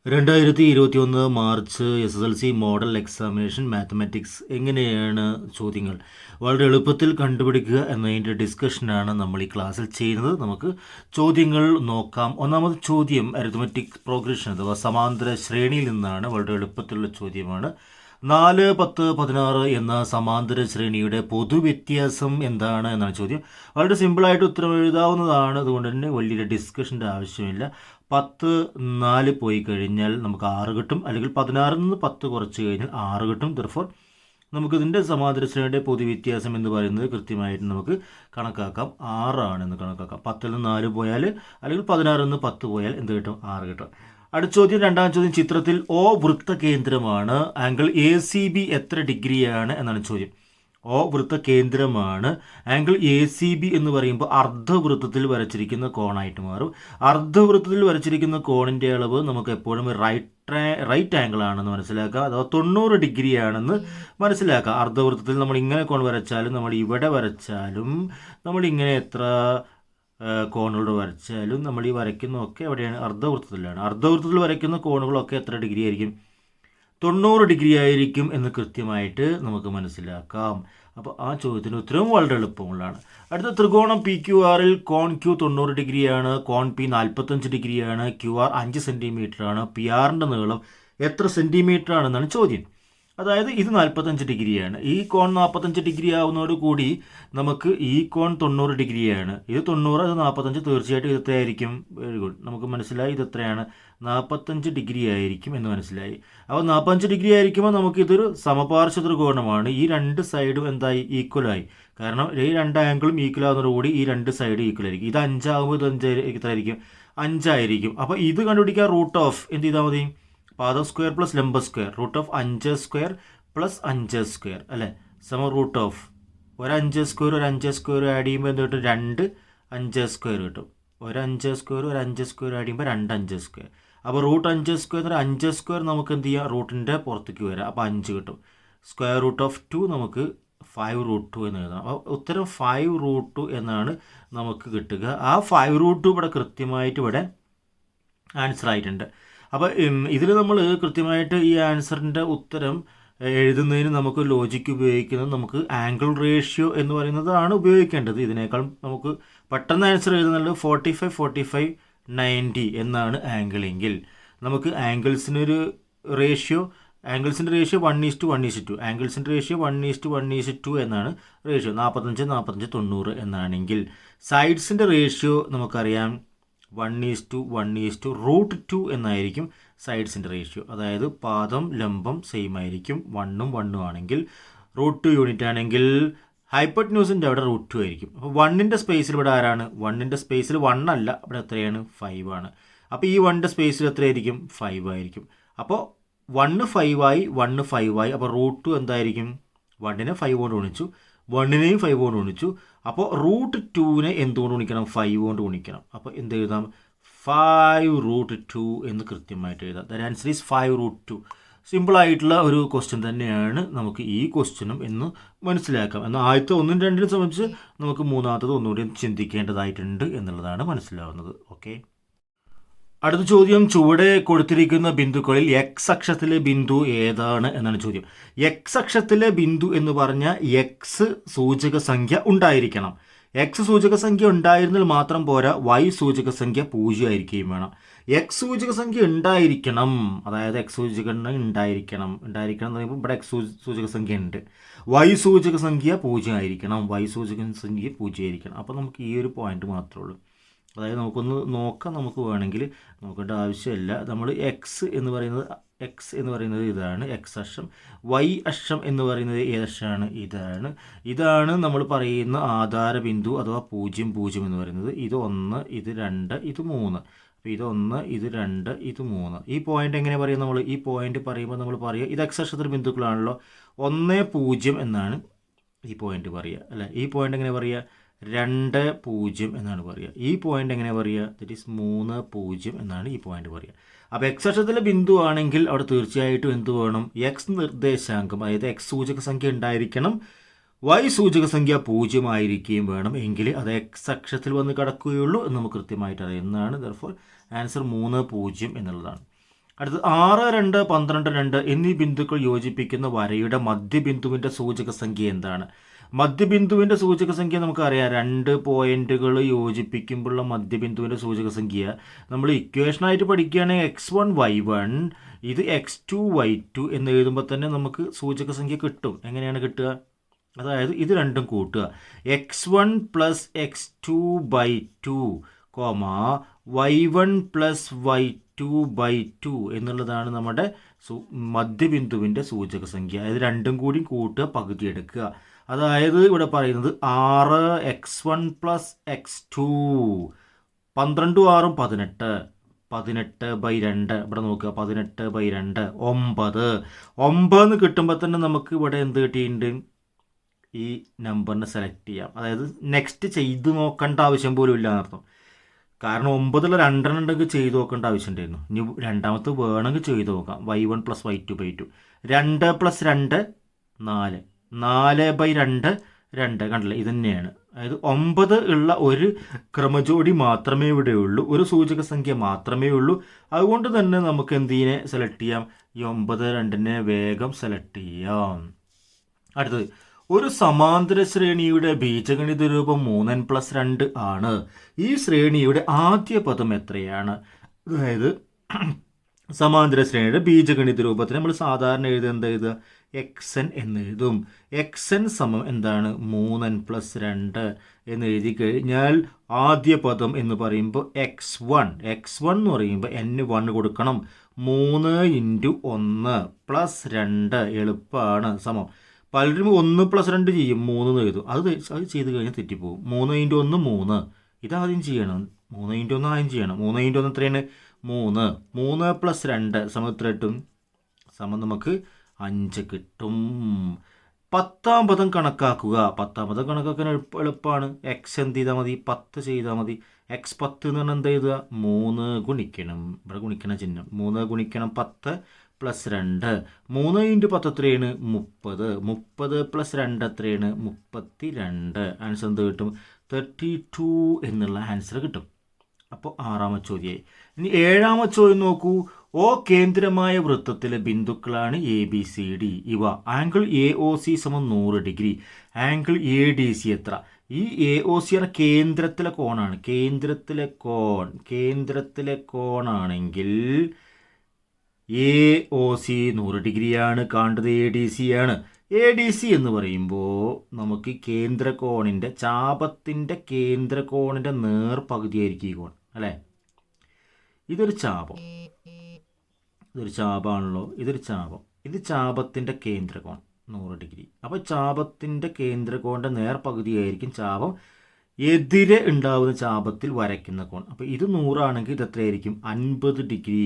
2021 March SSLC model examination mathematics എങ്ങനെയാണ് ചോദ്യങ്ങൾ വളരെ എളുപ്പത്തിൽ കണ്ടുപിടിക്കുക എന്നതിൻ്റെ ഡിസ്കഷനാണ് നമ്മൾ ഈ ക്ലാസ്സിൽ ചെയ്യുന്നത്. നമുക്ക് ചോദ്യങ്ങൾ നോക്കാം. ഒന്നാമത് ചോദ്യം അരിത്മെറ്റിക് പ്രോഗ്രഷൻ അഥവാ സമാന്തര ശ്രേണിയിൽ നിന്നാണ്. വളരെ എളുപ്പത്തിലുള്ള ചോദ്യമാണ്. 4, 10, 16 എന്ന സമാന്തര ശ്രേണിയുടെ പൊതുവ്യത്യാസം എന്താണ് എന്നാണ് ചോദ്യം. വളരെ സിമ്പിളായിട്ട് ഉത്തരം എഴുതാവുന്നതാണ്. അതുകൊണ്ട് തന്നെ വലിയൊരു ഡിസ്കഷൻ്റെ ആവശ്യമില്ല. 10 4 പോയി കഴിഞ്ഞാൽ നമുക്ക് 6 കിട്ടും, അല്ലെങ്കിൽ 16 നിന്ന് 10 കുറച്ച് കഴിഞ്ഞാൽ 6 കിട്ടും. ദർഫോർ നമുക്കിതിൻ്റെ സമാന്തര ശ്രേണിയുടെ പൊതുവ്യത്യാസം എന്ന് പറയുന്നത് കൃത്യമായിട്ട് നമുക്ക് കണക്കാക്കാം. 6 ആണെന്ന് കണക്കാക്കാം. 10 നിന്ന് 4 പോയാൽ, അല്ലെങ്കിൽ 16 നിന്ന് 10 പോയാൽ എന്ത് കിട്ടും? 6 കിട്ടും. അടുത്ത ചോദ്യം, രണ്ടാം ചോദ്യം. ചിത്രത്തിൽ O വൃത്തകേന്ദ്രമാണ്. ആംഗിൾ ACB എത്ര ഡിഗ്രിയാണ് എന്നാണ് ചോദ്യം. O വൃത്തകേന്ദ്രമാണ്. ആംഗിൾ ACB എന്ന് പറയുമ്പോൾ അർദ്ധവൃത്തത്തിൽ വരച്ചിരിക്കുന്ന കോണായിട്ട് മാറും. അർദ്ധവൃത്തത്തിൽ വരച്ചിരിക്കുന്ന കോണിൻ്റെ അളവ് നമുക്ക് എപ്പോഴും റൈറ്റ് ആംഗിൾ ആണെന്ന് മനസ്സിലാക്കുക, അഥവാ 90 ഡിഗ്രി ആണെന്ന് മനസ്സിലാക്കുക. അർദ്ധവൃത്തത്തിൽ നമ്മൾ ഇങ്ങനെ കോൺ വരച്ചാലും, നമ്മൾ ഇവിടെ വരച്ചാലും, നമ്മൾ ഇങ്ങനെ എത്ര കോണുകൾ വരച്ചാലും, നമ്മൾ ഈ വരയ്ക്കുന്നതൊക്കെ എവിടെയാണ്? അർദ്ധവൃത്തത്തിലാണ്. അർദ്ധവൃത്തത്തിൽ വരയ്ക്കുന്ന കോണുകളൊക്കെ എത്ര ഡിഗ്രി ആയിരിക്കും? 90 ഡിഗ്രി ആയിരിക്കും എന്ന് കൃത്യമായിട്ട് നമുക്ക് മനസ്സിലാക്കാം. അപ്പോൾ ആ ചോദ്യത്തിൻ്റെ ഉത്തരവും വളരെ എളുപ്പമുള്ളതാണ്. അടുത്ത ത്രികോണം PQRൽ കോൺ Q 90 ഡിഗ്രിയാണ്, കോൺ P 45 ഡിഗ്രിയാണ്, QR 5 സെൻറ്റിമീറ്റർ ആണ്. PRൻ്റെ നീളം എത്ര സെൻറ്റിമീറ്റർ ആണെന്നാണ് ചോദ്യം. അതായത് ഇത് 45 ഡിഗ്രിയാണ്. ഈ കോൺ 45 ഡിഗ്രി ആവുന്നതോടുകൂടി നമുക്ക് ഈ കോൺ 90 ഡിഗ്രിയാണ്. ഇത് 90, അത് 45, തീർച്ചയായിട്ടും ഇത് എത്രയായിരിക്കും? വെരി ഗുഡ്, നമുക്ക് മനസ്സിലായി ഇത് എത്രയാണ്? 45 ഡിഗ്രി ആയിരിക്കും എന്ന് മനസ്സിലായി. അപ്പോൾ 45 ഡിഗ്രി ആയിരിക്കുമ്പോൾ നമുക്ക് ഇതൊരു സമപാർശ്വ ത്രികോണമാണ്. ഈ രണ്ട് സൈഡും എന്തായി? ഈക്വലായി. കാരണം ഈ രണ്ട് ആംഗിളും ഈക്വൽ ആവുന്നതോടുകൂടി ഈ രണ്ട് സൈഡും ഈക്വൽ ആയിരിക്കും. ഇത് 5 ആകുമ്പോൾ ഇത് 5 എത്രയായിരിക്കും? 5 ആയിരിക്കും. അപ്പോൾ ഇത് കണ്ടുപിടിക്കാൻ റൂട്ട് ഓഫ് എന്ത് ചെയ്താൽ മതി? പാദം സ്ക്വയർ പ്ലസ് ലംബ square, root of 5 square plus 5 square അല്ലേ, സമം റൂട്ട് ഓഫ് ഒരു 5 സ്ക്വയർ ഒരു 5 സ്ക്വയർ ആഡ് ചെയ്യുമ്പോൾ എന്ത് കിട്ടും? 2 5 സ്ക്വയർ കിട്ടും. ഒരു 5 സ്ക്വയർ ഒരു 5 സ്ക്വയർ ആഡ് ചെയ്യുമ്പോൾ 2 5 സ്ക്വയർ. അപ്പോൾ റൂട്ട് 5 സ്ക്വയർ എന്നൊരു 5 സ്ക്വയർ നമുക്ക് എന്ത് ചെയ്യാം? റൂട്ടിൻ്റെ പുറത്തേക്ക് വരാം. അപ്പോൾ 5 കിട്ടും. സ്ക്വയർ റൂട്ട് ഓഫ് 2 നമുക്ക് 5 റൂട്ട് 2 എന്ന് എഴുതാം. അപ്പോൾ ഉത്തരം 5 റൂട്ട് 2 എന്നാണ് നമുക്ക് കിട്ടുക. ആ 5 റൂട്ട് 2 ഇവിടെ കൃത്യമായിട്ട് ഇവിടെ ആൻസർ ആയിട്ടുണ്ട്. അപ്പോൾ ഇതിൽ നമ്മൾ കൃത്യമായിട്ട് ഈ ആൻസറിൻ്റെ ഉത്തരം എഴുതുന്നതിന് നമുക്ക് ലോജിക്ക് ഉപയോഗിക്കുന്നത്, നമുക്ക് ആംഗിൾ റേഷ്യോ എന്ന് പറയുന്നതാണ് ഉപയോഗിക്കേണ്ടത്. ഇതിനേക്കാൾ നമുക്ക് പെട്ടെന്ന് ആൻസർ എഴുതുന്നത് 45 45 90 എന്നാണ് ആംഗിളെങ്കിൽ നമുക്ക് ആംഗിൾസിൻ്റെ റേഷ്യോ 1:1:2, ആംഗിൾസിൻ്റെ റേഷ്യോ 1:1:2 എന്നാണ് റേഷ്യോ. 45 45 90 എന്നാണെങ്കിൽ സൈഡ്സിൻ്റെ റേഷ്യോ നമുക്കറിയാം 1:1:√2 എന്നായിരിക്കും സൈഡ്സിൻ്റെ റേഷ്യോ. അതായത് പാദം ലംബം സെയിം ആയിരിക്കും. 1ഉം 1ഉം ആണെങ്കിൽ, √2 യൂണിറ്റ് ആണെങ്കിൽ ഹൈപ്പറ്റ്ന്യൂസിൻ്റെ അവിടെ √2 ആയിരിക്കും. അപ്പോൾ 1ൻ്റെ സ്പേസിൽ ഇവിടെ ആരാണ്? 1ൻ്റെ സ്പേസിൽ 1 അല്ല, ഇവിടെ എത്രയാണ്? 5 ആണ്. അപ്പോൾ ഈ 1ൻ്റെ സ്പേസിൽ എത്രയായിരിക്കും? 5 ആയിരിക്കും. അപ്പോൾ 1 5 ആയി, 1 5 ആയി. അപ്പോൾ √2 എന്തായിരിക്കും? 1നെ 5 കൊണ്ട് ഗുണിച്ചു, 1നെയും 5 കൊണ്ട് ഗുണിച്ചു. അപ്പോൾ √2നെ എന്തുകൊണ്ട് ഗുണിക്കണം? 5 കൊണ്ട് ഗുണിക്കണം. അപ്പോൾ എന്ത് എഴുതാം? 5 √2 എന്ന് കൃത്യമായിട്ട് എഴുതാം. The answer is 5 √2. സിമ്പിളായിട്ടുള്ള ഒരു ക്വസ്റ്റ്യൻ തന്നെയാണ് നമുക്ക് ഈ ക്വസ്റ്റ്യനും എന്ന് മനസ്സിലാക്കാം. എന്നാൽ ആദ്യത്തെ 1ഉം 2നും സംബന്ധിച്ച് നമുക്ക് മൂന്നാമത്തത് ഒന്നുകൂടി ചിന്തിക്കേണ്ടതായിട്ടുണ്ട് എന്നുള്ളതാണ് മനസ്സിലാവുന്നത്. ഓക്കെ, അടുത്ത ചോദ്യം. ചുവടെ കൊടുത്തിരിക്കുന്ന ബിന്ദുക്കളിൽ എക്സ് അക്ഷത്തിലെ ബിന്ദു ഏതാണ് എന്നാണ് ചോദ്യം. എക്സ് അക്ഷത്തിലെ ബിന്ദു എന്ന് പറഞ്ഞാൽ എക്സ് സൂചക സംഖ്യ ഉണ്ടായിരിക്കണം. എക്സ് സൂചക സംഖ്യ ഉണ്ടായിരുന്നാൽ മാത്രം പോരാ, വൈ സൂചക സംഖ്യ 0 ആയിരിക്കുകയും വേണം. എക്സ് സൂചക സംഖ്യ ഉണ്ടായിരിക്കണം, അതായത് എക്സ് സൂചക ഉണ്ടായിരിക്കണം എന്ന് പറയുമ്പോൾ ഇവിടെ എക്സ് സൂചക സംഖ്യ ഉണ്ട്. വൈ സൂചക സംഖ്യ 0 ആയിരിക്കണം. വൈ സൂചക സംഖ്യ 0 ആയിരിക്കണം. അപ്പോൾ നമുക്ക് ഈ ഒരു പോയിന്റ് മാത്രമേ ഉള്ളൂ. അതായത് നമുക്കൊന്ന് നോക്കാം, നമുക്ക് വേണമെങ്കിൽ നോക്കേണ്ട ആവശ്യമില്ല. നമ്മൾ എക്സ് എന്ന് പറയുന്നത് ഇതാണ് എക്സ് അക്ഷം. വൈ അക്ഷം എന്ന് പറയുന്നത് ഏതക്ഷമാണ്? ഇതാണ് നമ്മൾ പറയുന്ന ആധാര ബിന്ദു അഥവാ 0 0 എന്ന് പറയുന്നത്. ഇത് 1, ഇത് 2, ഇത് 3. അപ്പോൾ ഇത് 1, ഇത് 2, ഇത് 3. ഈ പോയിന്റ് എങ്ങനെ പറയും? നമ്മൾ ഈ പോയിന്റ് പറയുമ്പോൾ നമ്മൾ പറയുക ഇത് എക്സ് അക്ഷത്തിലെ ബിന്ദുക്കളാണല്ലോ. 1 0 എന്നാണ് ഈ പോയിന്റ് പറയുക അല്ലേ. ഈ പോയിന്റ് എങ്ങനെ പറയുക? 2 0 എന്നാണ് പറയുക. ഈ പോയിന്റ് എങ്ങനെ പറയുക? ദറ്റ് ഈസ് 3 0 എന്നാണ് ഈ പോയിന്റ് പറയുക. അപ്പോൾ എക്സ് അക്ഷത്തിലെ ബിന്ദു ആണെങ്കിൽ അവിടെ തീർച്ചയായിട്ടും എന്ത് വേണം? എക്സ് നിർദ്ദേശാങ്കം, അതായത് എക്സ് സൂചക സംഖ്യ ഉണ്ടായിരിക്കണം. വൈ സൂചക സംഖ്യ 0 ആയിരിക്കുകയും വേണം. എങ്കിൽ അത് എക്സ് അക്ഷത്തിൽ വന്ന് കിടക്കുകയുള്ളൂ എന്ന് നമുക്ക് കൃത്യമായിട്ട് അറിയാം. എന്നാണ് ദർഫോർ ആൻസർ 3 0 എന്നുള്ളതാണ്. അടുത്ത് 6, 2, 12, 2 എന്നീ ബിന്ദുക്കൾ യോജിപ്പിക്കുന്ന വരയുടെ മധ്യബിന്ദുവിൻ്റെ സൂചക സംഖ്യ എന്താണ്? മധ്യബിന്ദുവിൻ്റെ സൂചക സംഖ്യ നമുക്കറിയാം. 2 പോയിന്റുകൾ യോജിപ്പിക്കുമ്പോഴുള്ള മധ്യബിന്ദുവിൻ്റെ സൂചക സംഖ്യ നമ്മൾ ഇക്വേഷനായിട്ട് പഠിക്കുകയാണെങ്കിൽ x1y1 ഇത് x2y2 എന്ന് എഴുതുമ്പോൾ തന്നെ നമുക്ക് സൂചക സംഖ്യ കിട്ടും. എങ്ങനെയാണ് കിട്ടുക? അതായത് ഇത് രണ്ടും കൂട്ടുക. x1 + x2/2, y1 + y2/2 എന്നുള്ളതാണ് നമ്മുടെ മധ്യബിന്ദുവിൻ്റെ സൂചക സംഖ്യ. അതായത് രണ്ടും കൂടി കൂട്ടുക, പകുതി എടുക്കുക. അതായത് ഇവിടെ പറയുന്നത് 6x1 + x2, 12 6 18, 18/2. ഇവിടെ നോക്കുക, 18/2 9. 9 എന്ന് കിട്ടുമ്പോൾ തന്നെ നമുക്ക് ഇവിടെ എന്ത് കിട്ടിയിട്ടുണ്ട്? ഈ നമ്പറിനെ സെലക്ട് ചെയ്യാം. അതായത് നെക്സ്റ്റ് ചെയ്ത് നോക്കേണ്ട ആവശ്യം പോലും ഇല്ല എന്നർത്ഥം. കാരണം 9 2 ഉണ്ടെങ്കിൽ ചെയ്ത് നോക്കേണ്ട ആവശ്യമുണ്ടായിരുന്നു. ഇനി രണ്ടാമത്തെ വേണമെങ്കിൽ ചെയ്ത് നോക്കാം. y1 + y2/2, 2 + 2 4, 4/2 2. കണ്ടില്ലേ, ഇത് തന്നെയാണ്. അതായത് 9 ഉള്ള ഒരു ക്രമജോടി മാത്രമേ ഇവിടെ ഉള്ളൂ, ഒരു സൂചക സംഖ്യ മാത്രമേ ഉള്ളൂ. അതുകൊണ്ട് തന്നെ നമുക്ക് എന്തിനെ സെലക്ട് ചെയ്യാം? ഈ 9, 2 വേഗം സെലക്ട് ചെയ്യാം. അടുത്തത്, ഒരു സമാന്തര ശ്രേണിയുടെ ബീജഗണിത രൂപം 3n + 2 ആണ്. ഈ ശ്രേണിയുടെ ആദ്യ പദം എത്രയാണ്? അതായത് സമാന്തര ശ്രേണിയുടെ ബീജഗണിത രൂപത്തിൽ നമ്മൾ സാധാരണ എഴുതുക xn എന്ന് എഴുതും. xn സമം എന്താണ്? 3n + 2 എന്ന് എഴുതി കഴിഞ്ഞാൽ ആദ്യ പദം എന്ന് പറയുമ്പോൾ x1 എന്ന് പറയുമ്പോൾ n1 കൊടുക്കണം. 3 × 1 + 2 എളുപ്പമാണ്. സമം പലരും 1 + 2 ചെയ്യും, 3 എന്ന് എഴുതും. അത് ചെയ്ത് കഴിഞ്ഞാൽ തെറ്റിപ്പോകും. 3 × 1 3, ഇതാദ്യം ചെയ്യണം. 3 × 1 ആദ്യം ചെയ്യണം. 3 × 1 എത്രയാണ്? 3. 3 + 2 സമം എത്ര കിട്ടും? സമം നമുക്ക് 5 കിട്ടും. 10ാം പദം കണക്കാക്കുക. 10ാം പദം കണക്കാക്കാൻ എളുപ്പമാണ്. x എന്ത് ചെയ്താൽ മതി? 10 ചെയ്താൽ മതി. x 10 എന്ന് പറഞ്ഞാൽ എന്താ എഴുതുക? 3 ഗുണിക്കണം. ഇവിടെ ഗുണിക്കണ ചിഹ്നം. 3 ഗുണിക്കണം 10 + 2. 3 × 10 എത്രയാണ്? 30. 30 + 2 എത്രയാണ്? 32. ആൻസർ എന്ത് കിട്ടും? 32 എന്നുള്ള ആൻസർ കിട്ടും. അപ്പോൾ 6ാമത്തെ ചോദ്യമായി. ഇനി 7ാമത്തെ ചോദ്യം നോക്കൂ. O കേന്ദ്രമായ വൃത്തത്തിലെ ബിന്ദുക്കളാണ് ABCD. ഇവ angle AOC = 100 degree. Angle ADC എത്ര? ഈ AOC ആണ് കേന്ദ്രത്തിലെ കോണാണ്. കേന്ദ്രത്തിലെ കോണാണെങ്കിൽ AOC 100 ഡിഗ്രിയാണ്. കാണേണ്ടത് ADC ആണ്. ADC എന്ന് പറയുമ്പോൾ നമുക്ക് കേന്ദ്രകോണിൻ്റെ ചാപത്തിൻ്റെ കേന്ദ്രകോണിൻ്റെ നേർപകുതിയായിരിക്കും ഈ കോൺ, അല്ലേ? ഇതൊരു ചാപമാണല്ലോ. ഇതൊരു ചാപം. ഇത് ചാപത്തിൻ്റെ കേന്ദ്രകോൺ 100 ഡിഗ്രി. അപ്പോൾ ചാപത്തിൻ്റെ കേന്ദ്രകോണിൻ്റെ നേർപകുതിയായിരിക്കും ചാപം എതിരെ ഉണ്ടാവുന്ന ചാപത്തിൽ വരയ്ക്കുന്ന കോൺ. അപ്പോൾ ഇത് 100 ആണെങ്കിൽ ഇത് എത്രയായിരിക്കും? 50 ഡിഗ്രി,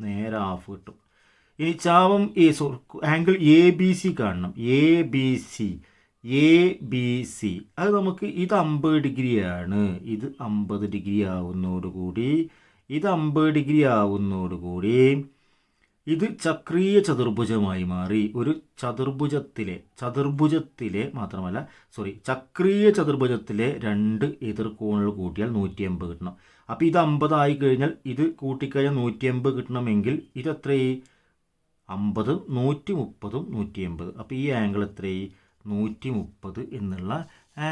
നേരെ ഹാഫ് കിട്ടും. ഇനി ചാപം ആംഗിൾ ABC കാണണം. ABC അത് നമുക്ക് ഇത് 50 ഡിഗ്രിയാണ്. ഇത് 50 ഡിഗ്രി ആവുന്നതോടുകൂടി ഇത് ചക്രീയ ചതുർഭുജമായി മാറി. ഒരു ചതുർഭുജത്തിലെ മാത്രമല്ല ചക്രീയ ചതുർഭുജത്തിലെ 2 എതിർകോണുകൾ കൂട്ടിയാൽ 180 കിട്ടണം. അപ്പോൾ ഇത് 50 ആയി കഴിഞ്ഞാൽ ഇത് കൂട്ടിക്കഴിഞ്ഞാൽ 180 കിട്ടണമെങ്കിൽ ഇത് എത്രയായി? 50, 130, 180. അപ്പോൾ ഈ ആംഗിൾ എത്രയായി? 130 എന്നുള്ള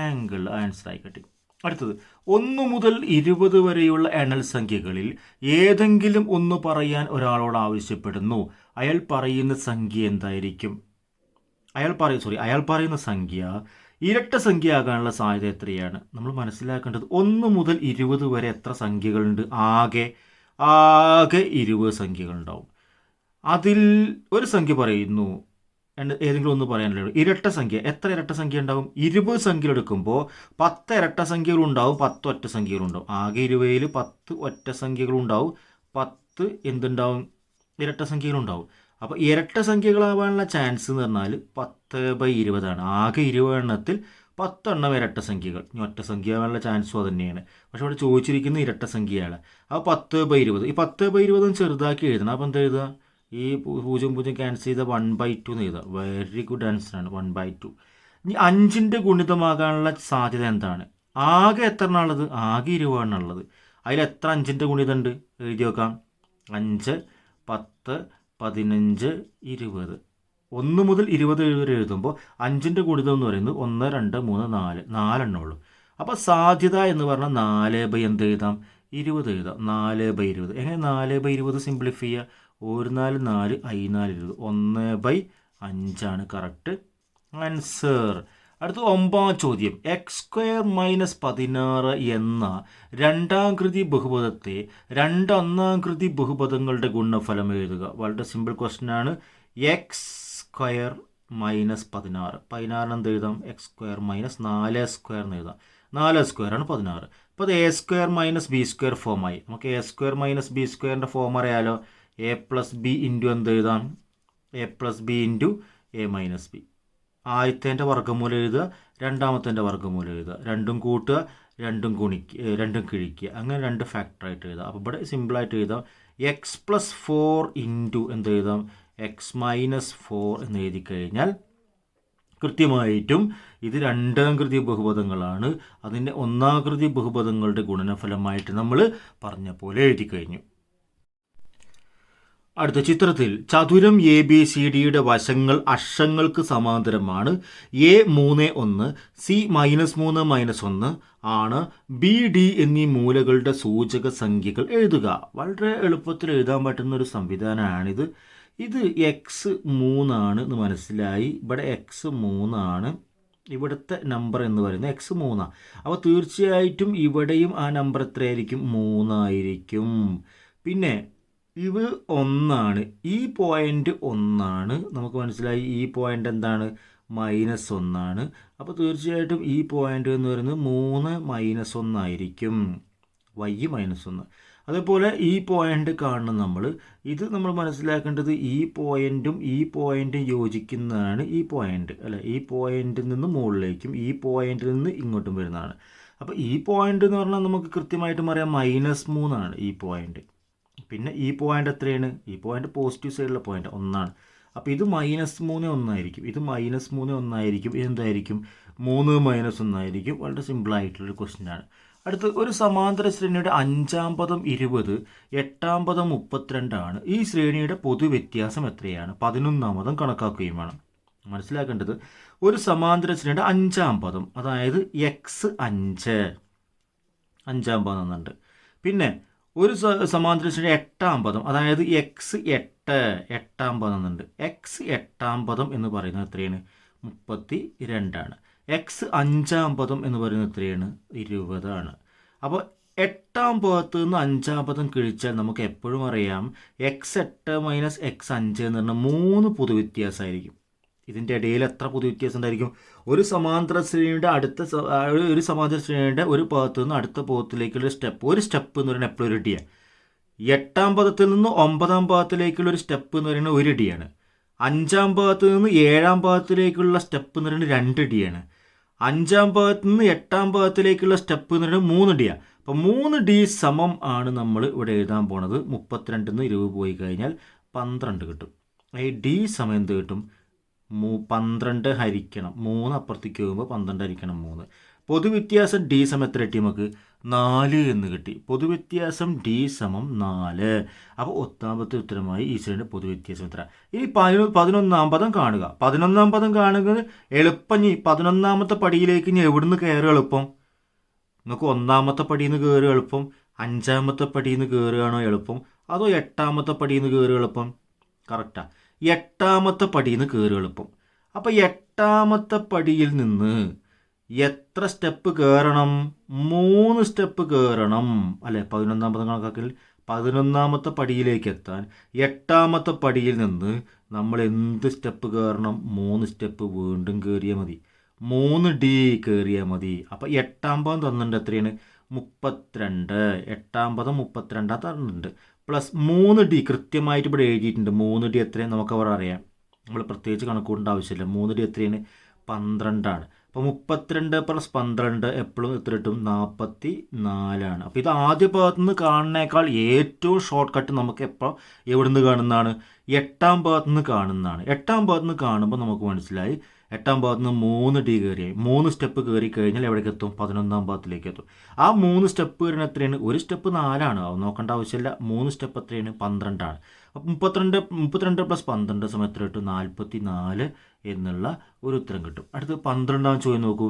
ആംഗിൾ ആൻസറായി കിട്ടി. അടുത്തത്, 1 മുതൽ 20 വരെയുള്ള എണ്ണൽ സംഖ്യകളിൽ ഏതെങ്കിലും ഒന്ന് പറയാൻ ഒരാളോട് ആവശ്യപ്പെടുന്നു. അയാൾ പറയുന്ന സംഖ്യ എന്തായിരിക്കും? അയാൾ പറയുന്ന സംഖ്യ ഇരട്ട സംഖ്യ ആകാനുള്ള സാധ്യത എത്രയാണ്? നമ്മൾ മനസ്സിലാക്കേണ്ടത് 1 മുതൽ 20 വരെ എത്ര സംഖ്യകളുണ്ട്? ആകെ 20 സംഖ്യകളുണ്ടാവും. അതിൽ ഒരു സംഖ്യ പറയുന്നു, ഏതെങ്കിലും ഒന്ന് പറയാനല്ലോ. ഇരട്ട സംഖ്യ, എത്ര ഇരട്ട സംഖ്യ ഉണ്ടാവും? 20 സംഖ്യ എടുക്കുമ്പോൾ 10 ഇരട്ട സംഖ്യകളുണ്ടാവും, 10 ഒറ്റ സംഖ്യകളുണ്ടാവും. ആകെ 20ൽ 10 ഒറ്റ സംഖ്യകളുണ്ടാവും, 10 എന്തുണ്ടാവും? ഇരട്ട സംഖ്യകളുണ്ടാവും. അപ്പോൾ ഇരട്ട സംഖ്യകളാവാനുള്ള ചാൻസ് എന്ന് പറഞ്ഞാൽ 10/20 ആണ്. ആകെ 20 എണ്ണത്തിൽ 10 എണ്ണം ഇരട്ട സംഖ്യകൾ. ഇനി ഒറ്റ സംഖ്യ ആവാനുള്ള ചാൻസും അത് തന്നെയാണ്. പക്ഷെ ഇവിടെ ചോദിച്ചിരിക്കുന്ന ഇരട്ട സംഖ്യയാണ്. അപ്പോൾ 10/20. ഈ 10/20 ചെറുതാക്കി എഴുതണം. അപ്പോൾ എന്താ എഴുതുക? ഈ 0 ക്യാൻസൽ ചെയ്ത 1/2 എന്ന് എഴുതുക. വെരി ഗുഡ് ആൻസറാണ് 1/2. ഇനി 5ൻ്റെ ഗുണിതമാകാനുള്ള സാധ്യത എന്താണ്? ആകെ എത്ര എണ്ണമുള്ളത്? ആകെ 20 എണ്ണമുള്ളത്. അതിൽ എത്ര 5ൻ്റെ ഗുണിതമുണ്ട്? എഴുതി വെക്കാം. 5 10, 15, 20. 1 മുതൽ 20 വരെ എഴുതുമ്പോൾ 5ൻ്റെ ഗുണിതം എന്ന് പറയുന്നത് 1, 2, 3, 4 4 ഉള്ളൂ. അപ്പോൾ സാധ്യത എന്ന് പറഞ്ഞാൽ 4 എന്ത് എഴുതാം? 20 എഴുതാം. 4/20. എങ്ങനെ 4/20 സിംപ്ലിഫൈ ചെയ്യുക? 1 4 4 I4 20. 1/5 correct answer. അടുത്ത 9ാം ചോദ്യം. x² - 16 എന്ന രണ്ടാംകൃതി ബഹുപദത്തെ രണ്ട് ഒന്നാംകൃതി ബഹുപദങ്ങളുടെ ഗുണഫലം എഴുതുക. വളരെ സിമ്പിൾ ക്വസ്റ്റ്യൻ ആണ്. x² - 16 16 എന്ത് എഴുതാം? x² - 4² എന്ന് എഴുതാം. 4² ആണ് 16. അപ്പോൾ അത് a² - b² ഫോമായി. നമുക്ക് a² - b²ൻ്റെ ഫോം അറിയാലോ. a + b ഇൻറ്റു എന്ത് എഴുതാം? a + b into a - b. ആദ്യത്തേൻ്റെ വർഗ്ഗമൂലം എഴുതുക, രണ്ടാമത്തേൻ്റെ വർഗ്ഗമൂലം എഴുതുക. രണ്ടും കൂട്ടുക, രണ്ടും കിഴിക്കുക. അങ്ങനെ 2 ഫാക്ടറായിട്ട് എഴുതാം. അപ്പോൾ ഇവിടെ സിമ്പിളായിട്ട് എഴുതാം. x + 4 ഇൻറ്റു എന്ത് എഴുതാം? x - 4 എന്ന് എഴുതി കഴിഞ്ഞാൽ കൃത്യമായിട്ടും ഇത് രണ്ടാംകൃതി ബഹുപദങ്ങളാണ്. അതിൻ്റെ ഒന്നാംകൃതി ബഹുപദങ്ങളുടെ ഗുണനഫലമായിട്ട് നമ്മൾ പറഞ്ഞ പോലെ എഴുതി കഴിഞ്ഞു. അടുത്ത ചിത്രത്തിൽ ചതുരം ABCDയുടെ വശങ്ങൾ അക്ഷങ്ങൾക്ക് സമാന്തരമാണ്. A3 1, C -3 -1 ആണ്. BD എന്നീ മൂലകളുടെ സൂചക സംഖ്യകൾ എഴുതുക. വളരെ എളുപ്പത്തിൽ എഴുതാൻ പറ്റുന്ന ഒരു സംവിധാനമാണിത്. ഇത് x3 ആണ് എന്ന് മനസ്സിലായി. ഇവിടെ x3 ആണ്. ഇവിടുത്തെ നമ്പർ എന്ന് പറയുന്നത് x3. അപ്പോൾ തീർച്ചയായിട്ടും ഇവിടെയും ആ നമ്പർ എത്രയായിരിക്കും? 3 ആയിരിക്കും. പിന്നെ ഇത് 1 ഈ പോയിൻ്റ് 1 നമുക്ക് മനസ്സിലായി. ഈ പോയിൻ്റ് എന്താണ്? -1 അപ്പോൾ തീർച്ചയായിട്ടും ഈ പോയിൻ്റ് എന്ന് പറയുന്നത് 3 -1 ആയിരിക്കും. y -1. അതേപോലെ ഈ പോയിൻ്റ് കാണണം നമ്മൾ. ഇത് നമ്മൾ മനസ്സിലാക്കേണ്ടത് ഈ പോയിൻറ്റും ഈ പോയിൻറ്റും യോജിക്കുന്നതാണ് ഈ പോയിൻ്റ് അല്ലേ. ഈ പോയിൻറ്റിൽ നിന്ന് മുകളിലേക്കും ഈ പോയിൻറ്റിൽ നിന്ന് ഇങ്ങോട്ടും വരുന്നതാണ്. അപ്പോൾ ഈ പോയിൻ്റ് എന്ന് പറഞ്ഞാൽ നമുക്ക് കൃത്യമായിട്ടും അറിയാം -3 ആണ് ഈ പോയിൻ്റ്. പിന്നെ ഈ പോയിൻ്റ് എത്രയാണ്? ഈ പോയിൻ്റ് പോസിറ്റീവ് സൈഡിലെ പോയിൻ്റ് 1. അപ്പോൾ ഇത് -3 1 ആയിരിക്കും. ഇത് -3 1 ആയിരിക്കും. ഇതെന്തായിരിക്കും? 3 -1 ആയിരിക്കും. വളരെ സിമ്പിളായിട്ടുള്ളൊരു ക്വസ്റ്റ്യൻ ആണ്. അടുത്ത് ഒരു സമാന്തര ശ്രേണിയുടെ 5ാം പദം 20, 8ാം പദം 32 ആണ്. ഈ ശ്രേണിയുടെ പൊതുവ്യത്യാസം എത്രയാണ്? 11ാം പദം കണക്കാക്കുകയും വേണം. മനസ്സിലാക്കേണ്ടത് ഒരു സമാന്തര ശ്രേണിയുടെ 5ാം പദം, അതായത് x5 5ാം പദം എന്നുണ്ട്. പിന്നെ ഒരു സമാന്തര ശ്രേണിയുടെ 8ാം പദം, അതായത് x8 8ാം പദം എന്നുണ്ട്. x8ാം പദം എന്ന് പറയുന്നത് എത്രയാണ്? 32 ആണ്. x5ാം പദം എന്ന് പറയുന്നത് എത്രയാണ്? 20 ആണ്. അപ്പോൾ 8ാം പദത്ത് നിന്ന് 5ാം പദം കിഴിച്ചാൽ നമുക്ക് എപ്പോഴും അറിയാം x8 - x5 എന്ന് പറഞ്ഞാൽ 3 പൊതുവ്യത്യാസമായിരിക്കും. ഇതിൻ്റെ ഇടയിൽ എത്ര പൊതുവ്യത്യാസം ഉണ്ടായിരിക്കും? ഒരു സമാന്തര ശ്രേണിയുടെ ഒരു പദത്ത് നിന്ന് അടുത്ത പദത്തിലേക്കുള്ള ഒരു സ്റ്റെപ്പ് എന്ന് പറയുന്നത് എപ്പോഴും 1 D. 8ാം പദത്തിൽ നിന്ന് 9ാം പദത്തിലേക്കുള്ള ഒരു സ്റ്റെപ്പ് എന്ന് പറയുന്നത് 1 D ആണ്. 5ാം പദത്ത് നിന്ന് 7ാം പദത്തിലേക്കുള്ള സ്റ്റെപ്പ് എന്ന് പറയുന്നത് 2 D ആണ്. 5ാം പദത്ത് നിന്ന് 8ാം പദത്തിലേക്കുള്ള സ്റ്റെപ്പ് എന്ന് പറയുന്നത് 3 D ആണ്. അപ്പോൾ 3 D സമം ആണ് നമ്മൾ ഇവിടെ എഴുതാൻ പോണത്. 32 നിന്ന് 20 പോയി കഴിഞ്ഞാൽ 12 കിട്ടും. ഈ D സമയം എന്ത് കിട്ടും? 12 ഹരിക്കണം 3 അപ്പുറത്തേക്ക് പോകുമ്പോൾ 12 ഹരിക്കണം 3. പൊതുവ്യത്യാസം D സമം എത്ര കിട്ടി? നമുക്ക് 4 എന്ന് കിട്ടി. പൊതുവ്യത്യാസം D സമം 4. അപ്പോൾ 8ാമത്തെ ഉത്തരമായി ഈ ശ്രേണിയുടെ പൊതുവ്യത്യാസം എത്ര? ഇനി 11ാം പദം കാണുക. 11ാം പദം കാണുക എളുപ്പം. 11ാമത്തെ പടിയിലേക്ക് ഇനി എവിടുന്ന് കയറുക എളുപ്പം? നമുക്ക് 1ാമത്തെ പടിയിൽ നിന്ന് കയറുക എളുപ്പം, 5ാമത്തെ പടിയിൽ നിന്ന് കയറുകയാണോ എളുപ്പം, അതോ 8ാമത്തെ പടിയിൽ നിന്ന് കയറുക എളുപ്പം? കറക്റ്റാണ്, 8ാമത്തെ പടിയിൽ നിന്ന് കയറുക എളുപ്പം. അപ്പോൾ 8ാമത്തെ പടിയിൽ നിന്ന് എത്ര സ്റ്റെപ്പ് കയറണം? 3 സ്റ്റെപ്പ് കയറണം അല്ലേ? 11ാം പദം കണക്കാക്കിൽ 11ാമത്തെ പടിയിലേക്ക് എത്താൻ 8ാമത്തെ പടിയിൽ നിന്ന് നമ്മൾ എന്ത് സ്റ്റെപ്പ് കയറണം? 3 സ്റ്റെപ്പ് വീണ്ടും കയറിയാൽ മതി. 3 D കയറിയാൽ മതി. അപ്പോൾ 8ാം പദം തന്നിട്ടുണ്ട് എത്രയാണ്? 32. 8ാം പദം 32 തന്നിട്ടുണ്ട്. പ്ലസ് 3 D കൃത്യമായിട്ട് ഇവിടെ എഴുതിയിട്ടുണ്ട്. 3 D എത്രയാണ് നമുക്ക് അവർ അറിയാം. നമ്മൾ പ്രത്യേകിച്ച് കണക്കൂടേണ്ട ആവശ്യമില്ല. 3 D എത്രയാണ്? 12 ആണ്. അപ്പോൾ 32 + 12 എപ്പോഴും എത്ര കിട്ടും? 44 ആണ്. അപ്പോൾ ഇത് ആദ്യ പദത്തിൽ നിന്ന് കാണുന്നേക്കാൾ ഏറ്റവും ഷോർട്ട് കട്ട് നമുക്ക് എവിടെ നിന്ന് കാണുന്നതാണ്? 8ാം പദത്തിൽ നിന്ന് കാണുന്നതാണ്. 8ാം പദത്തിൽ നിന്ന് കാണുമ്പോൾ നമുക്ക് മനസ്സിലായി 8ാം ഭാഗത്ത് നിന്ന് 3D കയറിയായി 3 സ്റ്റെപ്പ് കയറി കഴിഞ്ഞാൽ എവിടേക്ക് എത്തും? 11ാം ഭാഗത്തിലേക്ക് എത്തും. ആ 3 സ്റ്റെപ്പ് വരുന്ന എത്രയാണ്? ഒരു സ്റ്റെപ്പ് 4ആണ്, അത് നോക്കേണ്ട ആവശ്യമില്ല. 3 സ്റ്റെപ്പ് എത്രയാണ്? 12ആണ്. അപ്പം 32 + 12 സമയം എത്ര കിട്ടും? 44 എന്നുള്ള ഒരു ഉത്തരം കിട്ടും. അടുത്ത് 12ാം ചോദ്യം നോക്കൂ.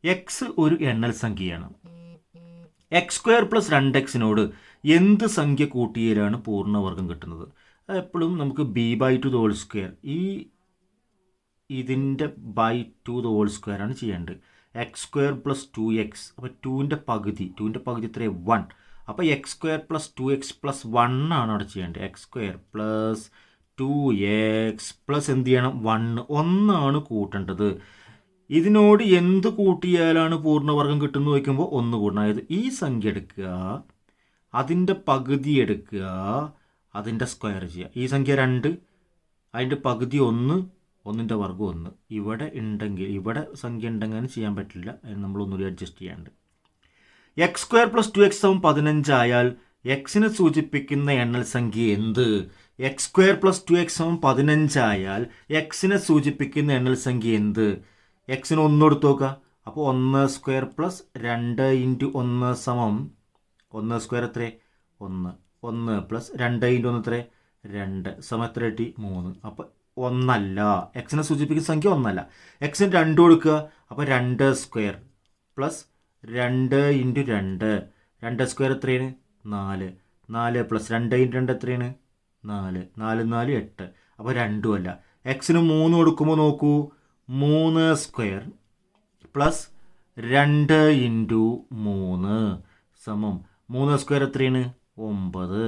എക്സ് ഒരു എണ്ണൽ സംഖ്യയാണ്. x² + 2x എന്ത് സംഖ്യ കൂട്ടിയാലാണ് പൂർണ്ണവർഗം കിട്ടുന്നത്? എപ്പോഴും നമുക്ക് b/2² ഇതിൻ്റെ /2² ആണ് ചെയ്യേണ്ടത്. x² + 2x, അപ്പോൾ 2ൻ്റെ പകുതി എത്രയാണ്? 1. അപ്പോൾ x² + 2x + 1 ആണ് അവിടെ ചെയ്യേണ്ടത്. x² + 2x + എന്ത് ചെയ്യണം? 1 ആണ് കൂട്ടേണ്ടത്. ഇതിനോട് എന്ത് കൂട്ടിയാലാണ് പൂർണ്ണവർഗം കിട്ടുന്നത് ചോദിക്കുമ്പോൾ 1 കൂട്ടണം. അതായത് ഈ സംഖ്യ എടുക്കുക, അതിൻ്റെ പകുതി എടുക്കുക, അതിൻ്റെ സ്ക്വയർ ചെയ്യുക. ഈ സംഖ്യ 2, അതിൻ്റെ പകുതി 1, 1ൻ്റെ വർഗ്ഗം 1. ഇവിടെ ഉണ്ടെങ്കിൽ, ഇവിടെ സംഖ്യ ഉണ്ടെങ്കിൽ ചെയ്യാൻ പറ്റില്ല, അതിന് നമ്മൾ ഒന്നുകൂടി അഡ്ജസ്റ്റ് ചെയ്യാണ്ട്. x² + 2x = 15 ആയാൽ എക്സിനെ സൂചിപ്പിക്കുന്ന എണ്ണൽ സംഖ്യ എന്ത്? x² + 2x = 15 ആയാൽ എക്സിനെ സൂചിപ്പിക്കുന്ന എണ്ണൽ സംഖ്യ എന്ത്? എക്സിന് 1 എടുത്ത് നോക്കുക. അപ്പോൾ 1² + 2 × 1 1² എത്ര? 1. 1 + 2 × 1 എത്ര? 2. സമയം എത്ര കിട്ടി? 3. അപ്പോൾ 1 അല്ല, എക്സിനെ സൂചിപ്പിക്കുന്ന സംഖ്യ 1 അല്ല. എക്സിന് 2 കൊടുക്കുക. അപ്പോൾ 2² + 2 × 2. 2² എത്രയാണ്? 4. 4 + 2 × 2 എത്രയാണ്? 4. 4 4 8. അപ്പോൾ 2 അല്ല. എക്സിന് 3 കൊടുക്കുമ്പോൾ നോക്കൂ, 3² + 2 × 3 സമം 3² എത്രയാണ്? 9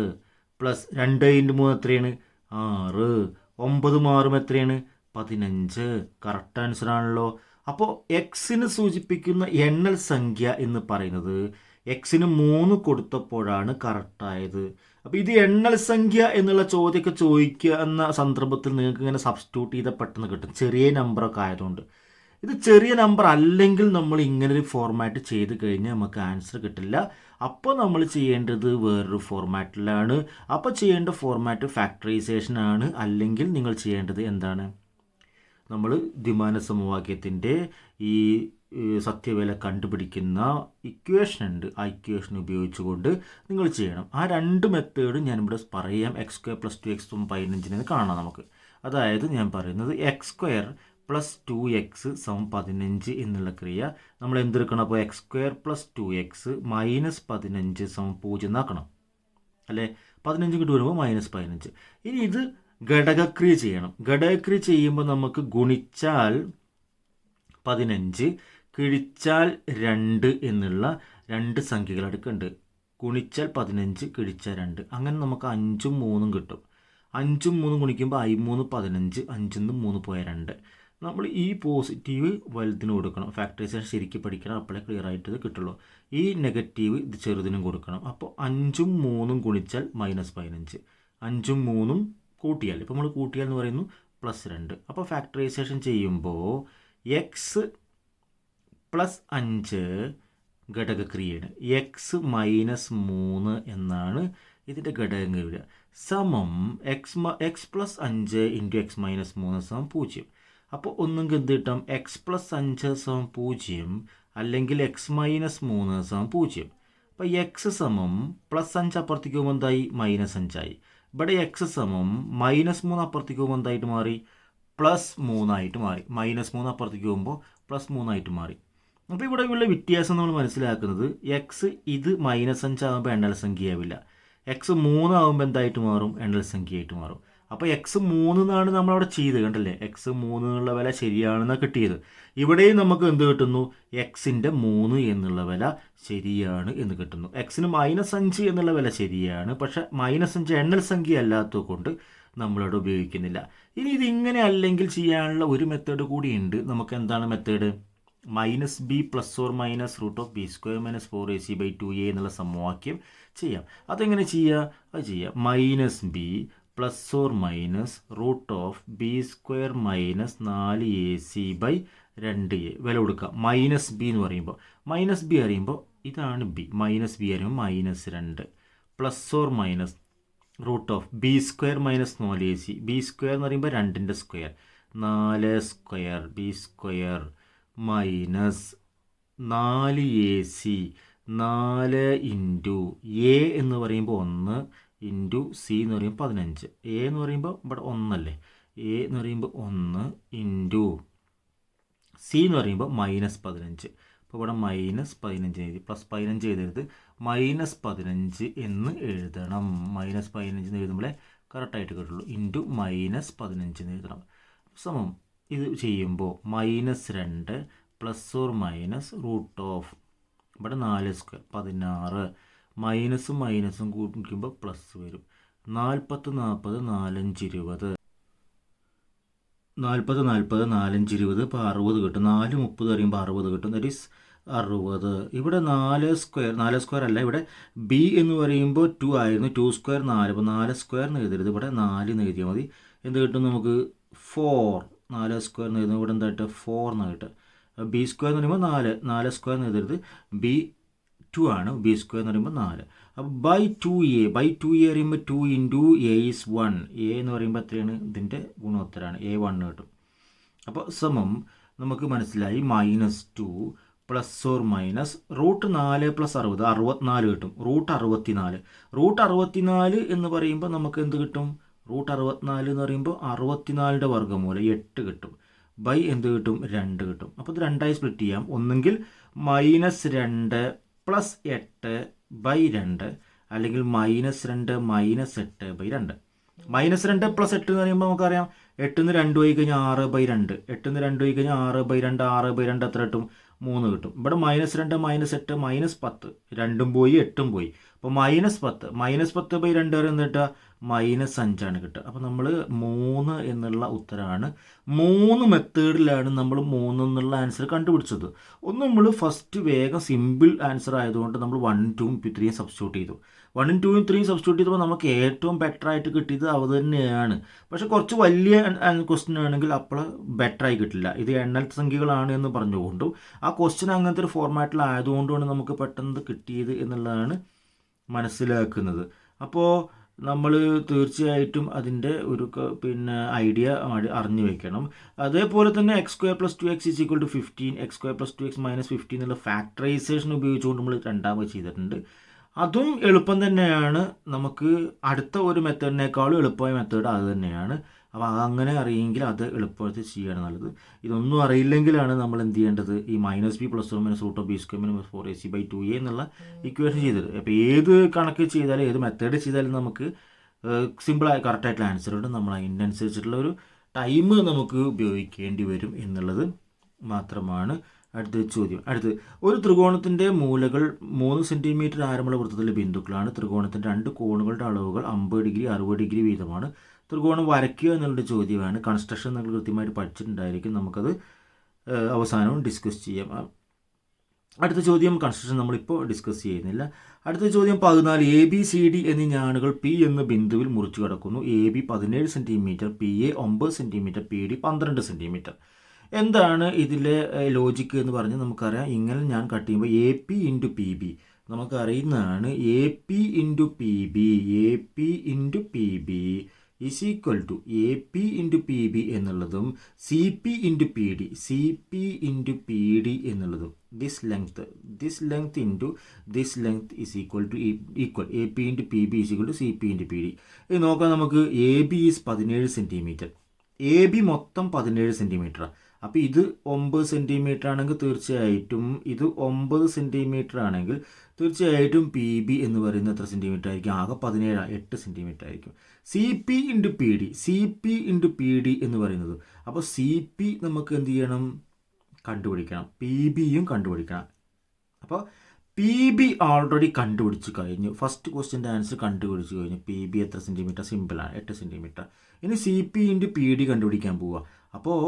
+ 2 × 3 എത്രയാണ്? 6. 9 മാറും എത്രയാണ്? 15. കറക്റ്റ് ആൻസർ ആണല്ലോ. അപ്പോൾ എക്സിന് സൂചിപ്പിക്കുന്ന എണ്ണൽ സംഖ്യ എന്ന് പറയുന്നത് എക്സിന് 3 കൊടുത്തപ്പോഴാണ് കറക്റ്റായത്. അപ്പോൾ ഇത് എണ്ണൽ സംഖ്യ എന്നുള്ള ചോദ്യമൊക്കെ ചോദിക്കുന്ന സന്ദർഭത്തിൽ നിങ്ങൾക്ക് ഇങ്ങനെ സബ്സ്റ്റിറ്റ്യൂട്ട് ചെയ്താൽ പെട്ടെന്ന് കിട്ടും, ചെറിയ നമ്പറൊക്കെ ആയതുകൊണ്ട്. ഇത് ചെറിയ നമ്പർ അല്ലെങ്കിൽ നമ്മൾ ഇങ്ങനൊരു ഫോർമാറ്റ് ചെയ്ത് കഴിഞ്ഞാൽ നമുക്ക് ആൻസർ കിട്ടില്ല. അപ്പോൾ നമ്മൾ ചെയ്യേണ്ടത് വേറൊരു ഫോർമാറ്റിലാണ്. അപ്പോൾ ചെയ്യേണ്ട ഫോർമാറ്റ് ഫാക്ടറൈസേഷൻ ആണ്. അല്ലെങ്കിൽ നിങ്ങൾ ചെയ്യേണ്ടത് എന്താണ്? നമ്മൾ ദ്വിമാന സമവാക്യത്തിൻ്റെ ഈ സത്യവില കണ്ടുപിടിക്കുന്ന ഇക്വേഷൻ ഉണ്ട്, ആ ഇക്വേഷൻ ഉപയോഗിച്ചുകൊണ്ട് നിങ്ങൾ ചെയ്യണം. ആ 2 മെത്തേഡ് ഞാനിവിടെ പറയാം. x² + 2x = 15 കാണാം നമുക്ക്. അതായത് ഞാൻ പറയുന്നത് x² + 2x = 15 എന്നുള്ള ക്രിയ നമ്മൾ എന്തെടുക്കണം? അപ്പോൾ x² + 2x - 15 = 0 ആക്കണം അല്ലേ? 15 കിട്ടി വരുമ്പോൾ -15. ഇനി ഇത് ഘടകക്രിയ ചെയ്യണം. ഘടകക്രിയ ചെയ്യുമ്പോൾ നമുക്ക് ഗുണിച്ചാൽ 15 കിഴിച്ചാൽ 2 എന്നുള്ള 2 സംഖ്യകൾ എടുക്കുന്നുണ്ട്. ഗുണിച്ചാൽ 15 കിഴിച്ചാൽ 2, അങ്ങനെ നമുക്ക് 5ഉം 3ഉം കിട്ടും. 5ഉം 3ഉം ഗുണിക്കുമ്പോൾ 5 3 15, 5 3 പോയ 2. നമ്മൾ ഈ പോസിറ്റീവ് വലുതിന് കൊടുക്കണം. ഫാക്ടറൈസേഷൻ ശരിക്കും പഠിക്കണം, അപ്പോഴേ ക്ലിയർ ആയിട്ട് ഇത് കിട്ടുള്ളൂ. ഈ നെഗറ്റീവ് ഇത് ചെറുതിനും കൊടുക്കണം. അപ്പോൾ 5ഉം 3ഉം ഗുണിച്ചാൽ -15, 5ഉം 3ഉം കൂട്ടിയാൽ, ഇപ്പോൾ നമ്മൾ കൂട്ടിയാൽ എന്ന് പറയുന്നു +2. അപ്പോൾ ഫാക്ടറൈസേഷൻ ചെയ്യുമ്പോൾ x + 5 ഘടകക്രിയയാണ്. x - 3 എന്നാണ് ഇതിൻ്റെ ഘടകം വരിക. സമം x + 5 × x - 3 = 0. അപ്പോൾ ഒന്നെങ്കിൽ എന്ത് കിട്ടാം? x + 5 = 0, അല്ലെങ്കിൽ x - 3 = 0. അപ്പോൾ x +5 അപ്പുറത്തേക്ക് പോകുമ്പോൾ എന്തായി? -5 ആയി. ഇവിടെ x -3 അപ്പുറത്തേക്ക് പോകുമ്പോൾ എന്തായിട്ട് മാറി? +3 ആയിട്ട് മാറി. -3 അപ്പുറത്തേക്ക് പോകുമ്പോൾ +3 ആയിട്ട് മാറി. അപ്പോൾ ഇവിടെ ഉള്ള വ്യത്യാസം നമ്മൾ മനസ്സിലാക്കുന്നത് എക്സ് ഇത് -5 ആകുമ്പോൾ എണ്ണൽ സംഖ്യയാവില്ല. എക്സ് 3 ആകുമ്പോൾ എന്തായിട്ട് മാറും? എണ്ണൽ സംഖ്യയായിട്ട് മാറും. അപ്പോൾ എക്സ് 3 എന്നാണ് നമ്മളവിടെ ചെയ്ത് കണ്ടല്ലേ? എക്സ് 3 എന്നുള്ള വില ശരിയാണെന്നാണ് കിട്ടിയത്. ഇവിടെയും നമുക്ക് എന്ത് കിട്ടുന്നു? എക്സിൻ്റെ 3 എന്നുള്ള വില ശരിയാണ് എന്ന് കിട്ടുന്നു. എക്സിന് -5 എന്നുള്ള വില ശരിയാണ്, പക്ഷേ -5 എണ്ണൽ സംഖ്യ അല്ലാത്തത് കൊണ്ട് നമ്മളിവിടെ ഉപയോഗിക്കുന്നില്ല. ഇനി ഇതിങ്ങനെ അല്ലെങ്കിൽ ചെയ്യാനുള്ള ഒരു മെത്തേഡ് കൂടിയുണ്ട്. നമുക്ക് എന്താണ് മെത്തേഡ്? -b ± √b² - 4ac/2a എന്നുള്ള സമവാക്യം ചെയ്യാം. അതെങ്ങനെ ചെയ്യുക? അത് ചെയ്യാം. -b ± √b² - 4ac/2a വില കൊടുക്കുക. -b എന്ന് പറയുമ്പോൾ -b അറിയുമ്പോൾ ഇതാണ് b. -b അറിയുമ്പോൾ -2 ± √b² - 4ac. b² എന്ന് പറയുമ്പോൾ 2ൻ്റെ square 4 square B square minus 4ac 4 into A എന്ന് പറയുമ്പോൾ 1 ഇൻറ്റു സി എന്ന് പറയുമ്പോൾ 15. എ എന്ന് പറയുമ്പോൾ ഇവിടെ 1 അല്ലേ, എ എന്ന് പറയുമ്പോൾ 1 ഇൻറ്റു സി എന്ന് പറയുമ്പോൾ -15. അപ്പോൾ ഇവിടെ -15 എഴുതി, +15 എഴുതരുത്, -15 എന്ന് എഴുതണം. -15 എന്ന് എഴുതുമ്പോഴേ കറക്റ്റായിട്ട് കിട്ടുള്ളൂ. ഇൻറ്റു -15 എന്ന് എഴുതണം. സമം ഇത് ചെയ്യുമ്പോൾ -2 ± √ ഇവിടെ 4 സ്ക്വയർ 16, മൈനസും മൈനസും കൂട്ടിക്കുമ്പോൾ പ്ലസ് വരും. 40 40 4 5 20, 40 40 4 5 20, ഇപ്പോൾ 60 കിട്ടും. 4 30 പറയുമ്പോൾ 60 കിട്ടും. That is 60. ഇവിടെ 4 സ്ക്വയർ അല്ല, ഇവിടെ ബി എന്ന് പറയുമ്പോൾ 2 ആയിരുന്നു. 2 സ്ക്വയർ 4, അപ്പോൾ 4 സ്ക്വയർ എന്ന് എഴുതരുത്, ഇവിടെ 4 എന്ന് എഴുതിയാൽ മതി. എന്ത് കിട്ടും നമുക്ക്? 4. 4 സ്ക്വയർ എന്ന് എഴുതുമ്പോൾ ഇവിടെ എന്തായിട്ട് 4 എന്ന് കിട്ടും. ബി സ്ക്വയർ എന്ന് പറയുമ്പോൾ 4 സ്ക്വയർ എന്ന് എഴുതരുത്, ബി 2 ആണ്. ബി സ്ക്വയർ എന്ന് പറയുമ്പോൾ 4. അപ്പോൾ ബൈ 2a പറയുമ്പോൾ 2 ഇൻറ്റു എ ഈസ് 1. എ എന്ന് പറയുമ്പോൾ എത്രയാണ്? ഇതിൻ്റെ ഗുണോത്തരമാണ്, A1 കിട്ടും. അപ്പോൾ സമം നമുക്ക് മനസ്സിലായി -2 ± √4 + 60 64 കിട്ടും. √64 √64 എന്ന് പറയുമ്പോൾ നമുക്ക് എന്ത് കിട്ടും? √64 എന്ന് പറയുമ്പോൾ 64ൻ്റെ വർഗ്ഗമൂലം 8 കിട്ടും. ബൈ എന്ത് കിട്ടും? 2 കിട്ടും. അപ്പോൾ ഇത് 2ആയി സ്പ്ലിറ്റ് ചെയ്യാം. ഒന്നെങ്കിൽ -2 + 8/2, അല്ലെങ്കിൽ -2 - 8/2. -2 + 8 എന്ന് പറയുമ്പോൾ നമുക്കറിയാം 8ന്ന് 2 പോയി കഴിഞ്ഞാൽ 6/2. 8ന്ന് 2 പോയി കഴിഞ്ഞാൽ 6/2, 6/2 എത്ര കിട്ടും? 3 കിട്ടും. ഇവിടെ -2 - 8 -10, 2ഉം പോയി 8ഉം പോയി. അപ്പോൾ -10 -10/2 വരെ എന്ന് കിട്ടുക? -5 കിട്ടുക. അപ്പോൾ നമ്മൾ 3 എന്നുള്ള ഉത്തരമാണ്. 3 മെത്തേഡിലാണ് നമ്മൾ 3 എന്നുള്ള ആൻസർ കണ്ടുപിടിച്ചത്. ഒന്ന് നമ്മൾ ഫസ്റ്റ് വേഗം സിമ്പിൾ ആൻസർ ആയതുകൊണ്ട് നമ്മൾ 1, 2, 3 സബ്സ്റ്റിറ്റ്യൂട്ട് ചെയ്തു. 1, 2, 3 സബ്സ്റ്റിറ്റ്യൂട്ട് ചെയ്തപ്പോൾ നമുക്ക് ഏറ്റവും ബെറ്റർ ആയിട്ട് കിട്ടിയത് അത് തന്നെയാണ്. പക്ഷേ കുറച്ച് വലിയ ക്വസ്റ്റ്യൻ ആണെങ്കിൽ അപ്പോൾ ബെറ്ററായി കിട്ടില്ല. ഇത് എണ്ണൽ സംഖ്യകളാണ് എന്ന് പറഞ്ഞുകൊണ്ടും ആ ക്വസ്റ്റ്യൻ അങ്ങനത്തെ ഒരു ഫോർമാറ്റിലായതുകൊണ്ടാണ് നമുക്ക് പെട്ടെന്ന് കിട്ടിയത് എന്നുള്ളതാണ് മനസ്സിലാക്കുന്നത്. അപ്പോൾ നമ്മൾ തീർച്ചയായിട്ടും അതിൻ്റെ ഒരു ഐഡിയ അറിഞ്ഞു വെക്കണം. അതേപോലെ തന്നെ x² + 2x = 15, x² + 2x - 15 എന്നുള്ള ഫാക്ടറൈസേഷൻ ഉപയോഗിച്ചുകൊണ്ട് നമ്മൾ രണ്ടാമത് ചെയ്തിട്ടുണ്ട്. അതും എളുപ്പം തന്നെയാണ്. നമുക്ക് അടുത്ത ഒരു മെത്തേഡിനേക്കാളും എളുപ്പമായ മെത്തേഡ് അത് തന്നെയാണ്. അപ്പോൾ അതങ്ങനെ അറിയെങ്കിൽ അത് എളുപ്പത്തിൽ ചെയ്യാണ് നല്ലത്. ഇതൊന്നും അറിയില്ലെങ്കിലാണ് നമ്മൾ എന്ത് ചെയ്യേണ്ടത്? ഈ -b ± √b² - 4ac/2a എന്നുള്ള ഇക്വേഷൻ ചെയ്തത്. അപ്പോൾ ഏത് കണക്ക് ചെയ്താലും ഏത് മെത്തേഡ് ചെയ്താലും നമുക്ക് സിമ്പിളായി കറക്റ്റായിട്ടുള്ള ആൻസർ ഉണ്ട്. നമ്മൾ അതിനനുസരിച്ചിട്ടുള്ള ഒരു ടൈം നമുക്ക് ഉപയോഗിക്കേണ്ടി വരും എന്നുള്ളത് മാത്രമാണ്. അടുത്ത ചോദ്യം. ഒരു ത്രികോണത്തിൻ്റെ മൂലകൾ 3 സെൻറ്റിമീറ്റർ ആരമുള്ള വൃത്തത്തിലെ ബിന്ദുക്കളാണ്. ത്രികോണത്തിൻ്റെ 2 കോണുകളുടെ അളവുകൾ 50 ഡിഗ്രി 60 ഡിഗ്രി വീതമാണ്. ത്രികോണം വരയ്ക്കുക എന്നുള്ള ചോദ്യമാണ്. കൺസ്ട്രക്ഷൻ നിങ്ങൾ കൃത്യമായിട്ട് പഠിച്ചിട്ടുണ്ടായിരിക്കും. നമുക്കത് അവസാനവും ഡിസ്കസ് ചെയ്യാം. അടുത്ത ചോദ്യം കൺസ്ട്രക്ഷൻ നമ്മളിപ്പോൾ ഡിസ്കസ് ചെയ്യുന്നില്ല. അടുത്ത ചോദ്യം 14. ABCD എന്നീ ഞാണുകൾ P എന്ന ബിന്ദുവിൽ മുറിച്ചു കടക്കുന്നു. AB 17 centimetre, PA 9 centimetre, PD 12 centimetre. എന്താണ് ഇതിലെ ലോജിക്ക് എന്ന് പറഞ്ഞാൽ നമുക്കറിയാം. ഇങ്ങനെ ഞാൻ കട്ട് ചെയ്യുമ്പോൾ AP × PB നമുക്കറിയുന്നതാണ്. AP × PB is equal to AP × PB എന്നുള്ളതും CP × PD എന്നുള്ളതും this length into this length is equal to AP × PB is equal to CP × PD. ഇത് നോക്കാം നമുക്ക്. AB is 17 centimetre. AB മൊത്തം 17 സെൻറ്റിമീറ്ററാണ്. അപ്പോൾ ഇത് 9 സെൻറ്റിമീറ്റർ ആണെങ്കിൽ തീർച്ചയായിട്ടും ഇത് 9 സെൻറ്റിമീറ്റർ ആണെങ്കിൽ തീർച്ചയായിട്ടും PB എന്ന് പറയുന്നത് എത്ര സെൻറ്റിമീറ്റർ ആയിരിക്കും? ആകെ 17, 8 സെൻറ്റിമീറ്റർ ആയിരിക്കും. CP × PD എന്ന് പറയുന്നത്, അപ്പോൾ CP നമുക്ക് എന്ത് ചെയ്യണം? കണ്ടുപിടിക്കണം. PBയും കണ്ടുപിടിക്കണം. അപ്പോൾ PB ഓൾറെഡി കണ്ടുപിടിച്ച് കഴിഞ്ഞു. ഫസ്റ്റ് ക്വസ്റ്റ്യൻ്റെ ആൻസർ കണ്ടുപിടിച്ച് കഴിഞ്ഞു. PB എത്ര സെൻറ്റിമീറ്റർ? സിമ്പിളാണ്, 8 സെൻറ്റിമീറ്റർ. ഇനി CP × PD കണ്ടുപിടിക്കാൻ പോവുക. അപ്പോൾ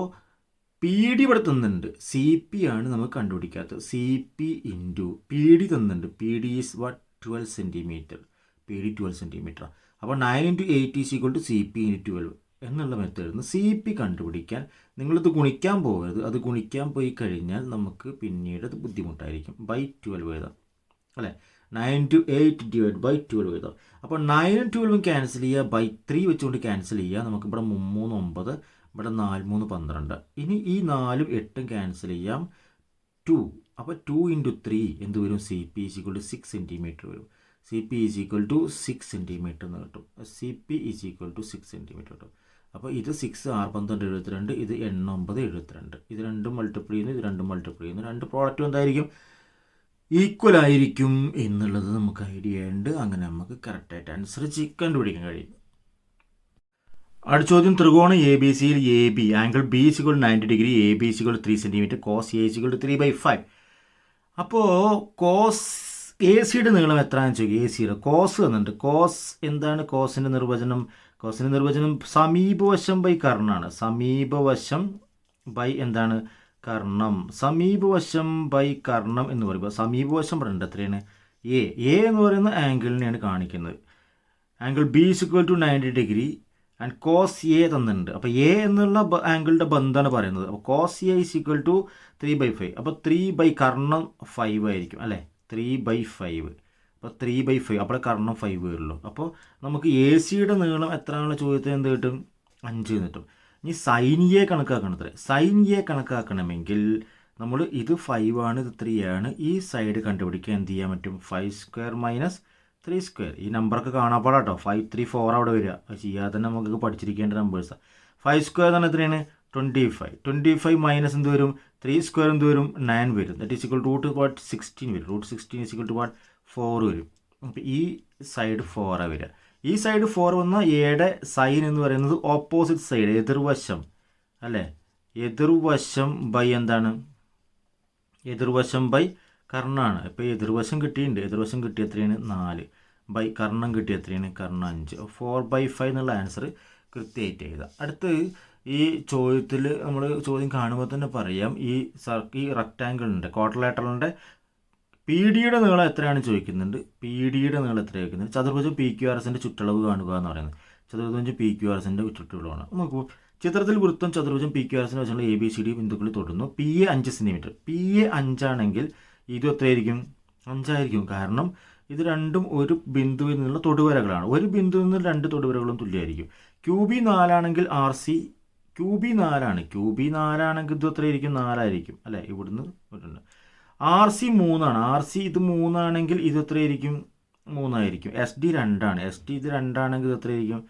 PD ഇവിടെ തന്നിട്ടുണ്ട്, CP ആണ് നമുക്ക് കണ്ടുപിടിക്കാത്തത്. CP × PD തന്നിട്ടുണ്ട്. PD is 12 centimetre. PD 12 centimetre. അപ്പോൾ 9 × 8 ഈസ് ഈക്വൽ ടു CP × 12 എന്നുള്ള മെത്തേഡിൽ നിന്ന് CP കണ്ടുപിടിക്കാൻ നിങ്ങളിത് ഗുണിക്കാൻ പോകരുത്. അത് ഗുണിക്കാൻ പോയി കഴിഞ്ഞാൽ നമുക്ക് പിന്നീട് അത് ബുദ്ധിമുട്ടായിരിക്കും. ബൈ 12 എഴുതാം അല്ലേ? 9 × 8 / 12 എഴുതാം. അപ്പോൾ 9 ഉം 12ഉം ക്യാൻസൽ ചെയ്യുക. ബൈ 3 വെച്ചുകൊണ്ട് ക്യാൻസൽ ചെയ്യുക. നമുക്ക് ഇവിടെ 3 9, ഇവിടെ 4 3 12. ഇനി ഈ 4 8 ക്യാൻസൽ ചെയ്യാം. 2. അപ്പോൾ 2 × 3 എന്ത് വരും? C P is equal to 6 centimetre വരും. C P is equal to 6 centimetre എന്ന് കിട്ടും. C P is equal to 6 centimetre കിട്ടും. അപ്പോൾ ഇത് 6 6 12 72, ഇത് 8 9 72. ഇത് രണ്ടും മൾട്ടിപ്ലൈ ചെയ്യുന്നു, ഇത് രണ്ടും മൾട്ടിപ്ലൈ ചെയ്യുന്നു. രണ്ട് പ്രോഡക്റ്റും എന്തായിരിക്കും? ഈക്വൽ ആയിരിക്കും എന്നുള്ളത് നമുക്ക് ഐഡിയ ഉണ്ട്. അങ്ങനെ നമുക്ക് കറക്റ്റായിട്ട് ആൻസർ കണ്ടുപിടിക്കാൻ കഴിയും. അടുത്ത ചോദ്യം, ത്രികോണം എ ബി സിയിൽ A B angle B equal 90 degree, A B equal 3 centimetre, cos A equal 3/5. അപ്പോൾ കോസ് എ സിയുടെ നീളം എത്രയാണെന്ന് ചോദിക്കും. എ സിയുടെ കോസ് വന്നിട്ടുണ്ട്. കോസ് എന്താണ്? കോസിൻ്റെ നിർവചനം സമീപവശം ബൈ കർണാണ്. സമീപവശം ബൈ എന്താണ്? കർണം. സമീപവശം ബൈ കർണം എന്ന് പറയുമ്പോൾ സമീപവശം പറയുന്നത് എത്രയാണ്? എ എന്ന് പറയുന്ന ആംഗിളിനെയാണ് കാണിക്കുന്നത്. Angle B equal to 90 degree and cos A തന്നിട്ടുണ്ട്. അപ്പോൾ എ എന്നുള്ള ആംഗിളിൻ്റെ ബന്ധമാണ് പറയുന്നത്. അപ്പോൾ cos A is equal to 3/5. അപ്പോൾ 3 കർണം 5 ആയിരിക്കും അല്ലേ? 3/5. അപ്പോൾ 3/5. അപ്പോൾ കർണം 5 വരുള്ളൂ. അപ്പോൾ നമുക്ക് എ സിയുടെ നീളം എത്രയാണുള്ള ചോദ്യത്തിൽ എന്ത് കിട്ടും? 5 കിട്ടും. ഇനി സൈൻ എ കണക്കാക്കണത്രേ. സൈൻ എ കണക്കാക്കണമെങ്കിൽ നമ്മൾ ഇത് 5 ആണ്, ഇത് 3 ആണ്. ഈ സൈഡ് കണ്ടുപിടിക്കാൻ എന്ത് ചെയ്യാൻ പറ്റും? 5² - 3². ഈ നമ്പറൊക്കെ കാണാൻ പാടാട്ടോ. 5 3 4 അവിടെ വരിക. അത് ചെയ്യാതെ തന്നെ നമുക്ക് പഠിച്ചിരിക്കേണ്ട നമ്പേഴ്സാണ്. 5² എന്ന് പറഞ്ഞാൽ എത്രയാണ്? 25. 25 മൈനസ് എന്ത് വരും? 3² എന്ത് വരും? 9 വരും. ദറ്റ് ഈസ് ഈക്വൽ ടു √16 വരും. √16 ഈസ് ഈക്വൽ ടു 4 വരും. അപ്പോൾ ഈ സൈഡ് 4 വരിക. ഈ സൈഡ് 4 വന്നാൽ എയുടെ സൈൻ എന്ന് പറയുന്നത് ഓപ്പോസിറ്റ് സൈഡ്, എതിർവശം അല്ലേ? എതിർവശം ബൈ എന്താണ്? എതിർവശം ബൈ കർണാണ്. ഇപ്പോൾ എതിർവശം കിട്ടിയിട്ടുണ്ട്. എതിർവശം കിട്ടിയ എത്രയാണ്? 4. ബൈ കർണം കിട്ടിയ എത്രയാണ്? കർണം 5. 4/5 എന്നുള്ള ആൻസർ കൃത്യമായിട്ട് എഴുതാം. അടുത്ത് ഈ ചോദ്യത്തിൽ നമ്മൾ ചോദ്യം കാണുമ്പോൾ തന്നെ പറയാം, ഈ റെക്റ്റാങ്കിളിൻ്റെ ക്വാഡ്രിലാറ്ററലിൻ്റെ പി ഡിയുടെ നീളം എത്രയാണ് ചോദിക്കുന്നുണ്ട്. പി ഡിയുടെ നീളം എത്ര ചോദിക്കുന്നുണ്ട്? ചതുർഭുജം പി ക്യു ആർ എസിൻ്റെ ചുറ്റളവ് കാണുക എന്ന് പറയുന്നത്. ചതുർഭുജം പി ക്യു ആർ എസിൻ്റെ ചുറ്റളവാണ്. നോക്കൂ, ചിത്രത്തിൽ വൃത്തം ചതുർഭുജം പി ക്യു ആർ എസിൻ്റെ വെച്ചുള്ള എ ബി സി ഡി ബിന്ദുക്കളിൽ തൊടുന്നു. P A 5 centimetre. P A 5 ആണെങ്കിൽ ഇത് എത്രയായിരിക്കും? 5 ആയിരിക്കും. കാരണം ഇത് രണ്ടും ഒരു ബിന്ദുവിൽ നിന്നുള്ള തൊടുവരകളാണ്. ഒരു ബിന്ദുവിൽ നിന്ന് 2 തൊടുവരകളും തുല്യമായിരിക്കും. ക്യൂ ബി 4 ആണെങ്കിൽ ആർ സി ക്യൂ ബി 4 ആണ്. ക്യൂ ബി 4 ആണെങ്കിൽ ഇത് എത്രയായിരിക്കും? 4 ആയിരിക്കും അല്ലേ? ഇവിടുന്ന് വരുന്നുണ്ട്. ആർ സി 3 ആണ്. ആർ സി ഇത് 3 ആണെങ്കിൽ ഇത് എത്രയായിരിക്കും? 3 ആയിരിക്കും. എസ് ഡി 2 ആണ്. എസ് ഡി ഇത് 2 ആണെങ്കിൽ ഇത് എത്രയായിരിക്കും?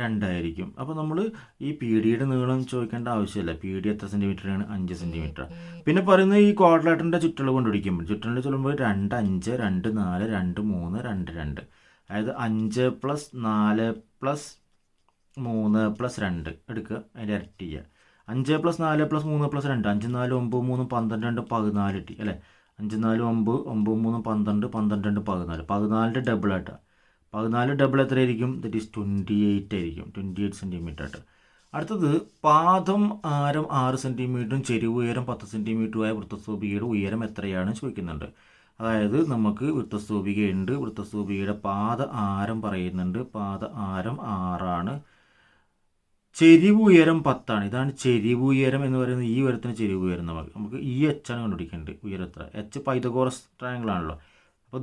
2 ആയിരിക്കും. അപ്പോൾ നമ്മൾ ഈ പി ഡിയുടെ നീളം ചോദിക്കേണ്ട ആവശ്യമില്ല. പി ഡി എത്ര സെൻറ്റിമീറ്ററാണ്? 5 സെൻറ്റിമീറ്റർ. പിന്നെ പറയുന്നത് ഈ ക്വാഡ്രിലാറ്ററിൻ്റെ ചുറ്റളവ് കണ്ടുപിടിക്കുമ്പോൾ ചുറ്റളവ് ചൊല്ലുമ്പോൾ 2 5 2 4 2 3 2 2. അതായത് 5 + 4 + 3 + 2 എടുക്കുക. അതിൻ്റെ ഇരട്ടി ചെയ്യുക. 5 + 4 + 3 + 2. 5 4 9 3 12 2 14 കിട്ടി അല്ലേ? 5 4 9 9 3 12 12 2 14. 14ൻ്റെ ഡബിൾ ആയിട്ടാണ്. 14 ഡബിൾ എത്രയായിരിക്കും? ദറ്റ് ഈസ് 28 ആയിരിക്കും. 28 സെൻറ്റിമീറ്റർ ആയിട്ട്. അടുത്തത്, പാദം ആരം 6 സെൻറ്റിമീറ്ററും ചെരിവ് ഉയരം 10 സെൻറ്റിമീറ്ററുമായ വൃത്തസ്തൂപികയുടെ ഉയരം എത്രയാണ് ചോദിക്കുന്നുണ്ട്. അതായത് നമുക്ക് വൃത്തസ്തൂപികയുണ്ട്. വൃത്തസ്തൂപികയുടെ പാദ ആരം പറയുന്നുണ്ട്. പാദ ആരം 6 ആണ്. ചെരിവ് ഉയരം 10 ആണ്. ഇതാണ് ചെരിവ് ഉയരം എന്ന് പറയുന്നത്. ഈ ഉയരത്തിന് ചെരിവ് ഉയരം നമുക്ക് ഈ എച്ച് ആണ് കണ്ടുപിടിക്കേണ്ടത്. ഉയരം എത്ര? എച്ച് പൈതഗോറസ് ട്രയാങ്കിൾ ആണല്ലോ. അപ്പോൾ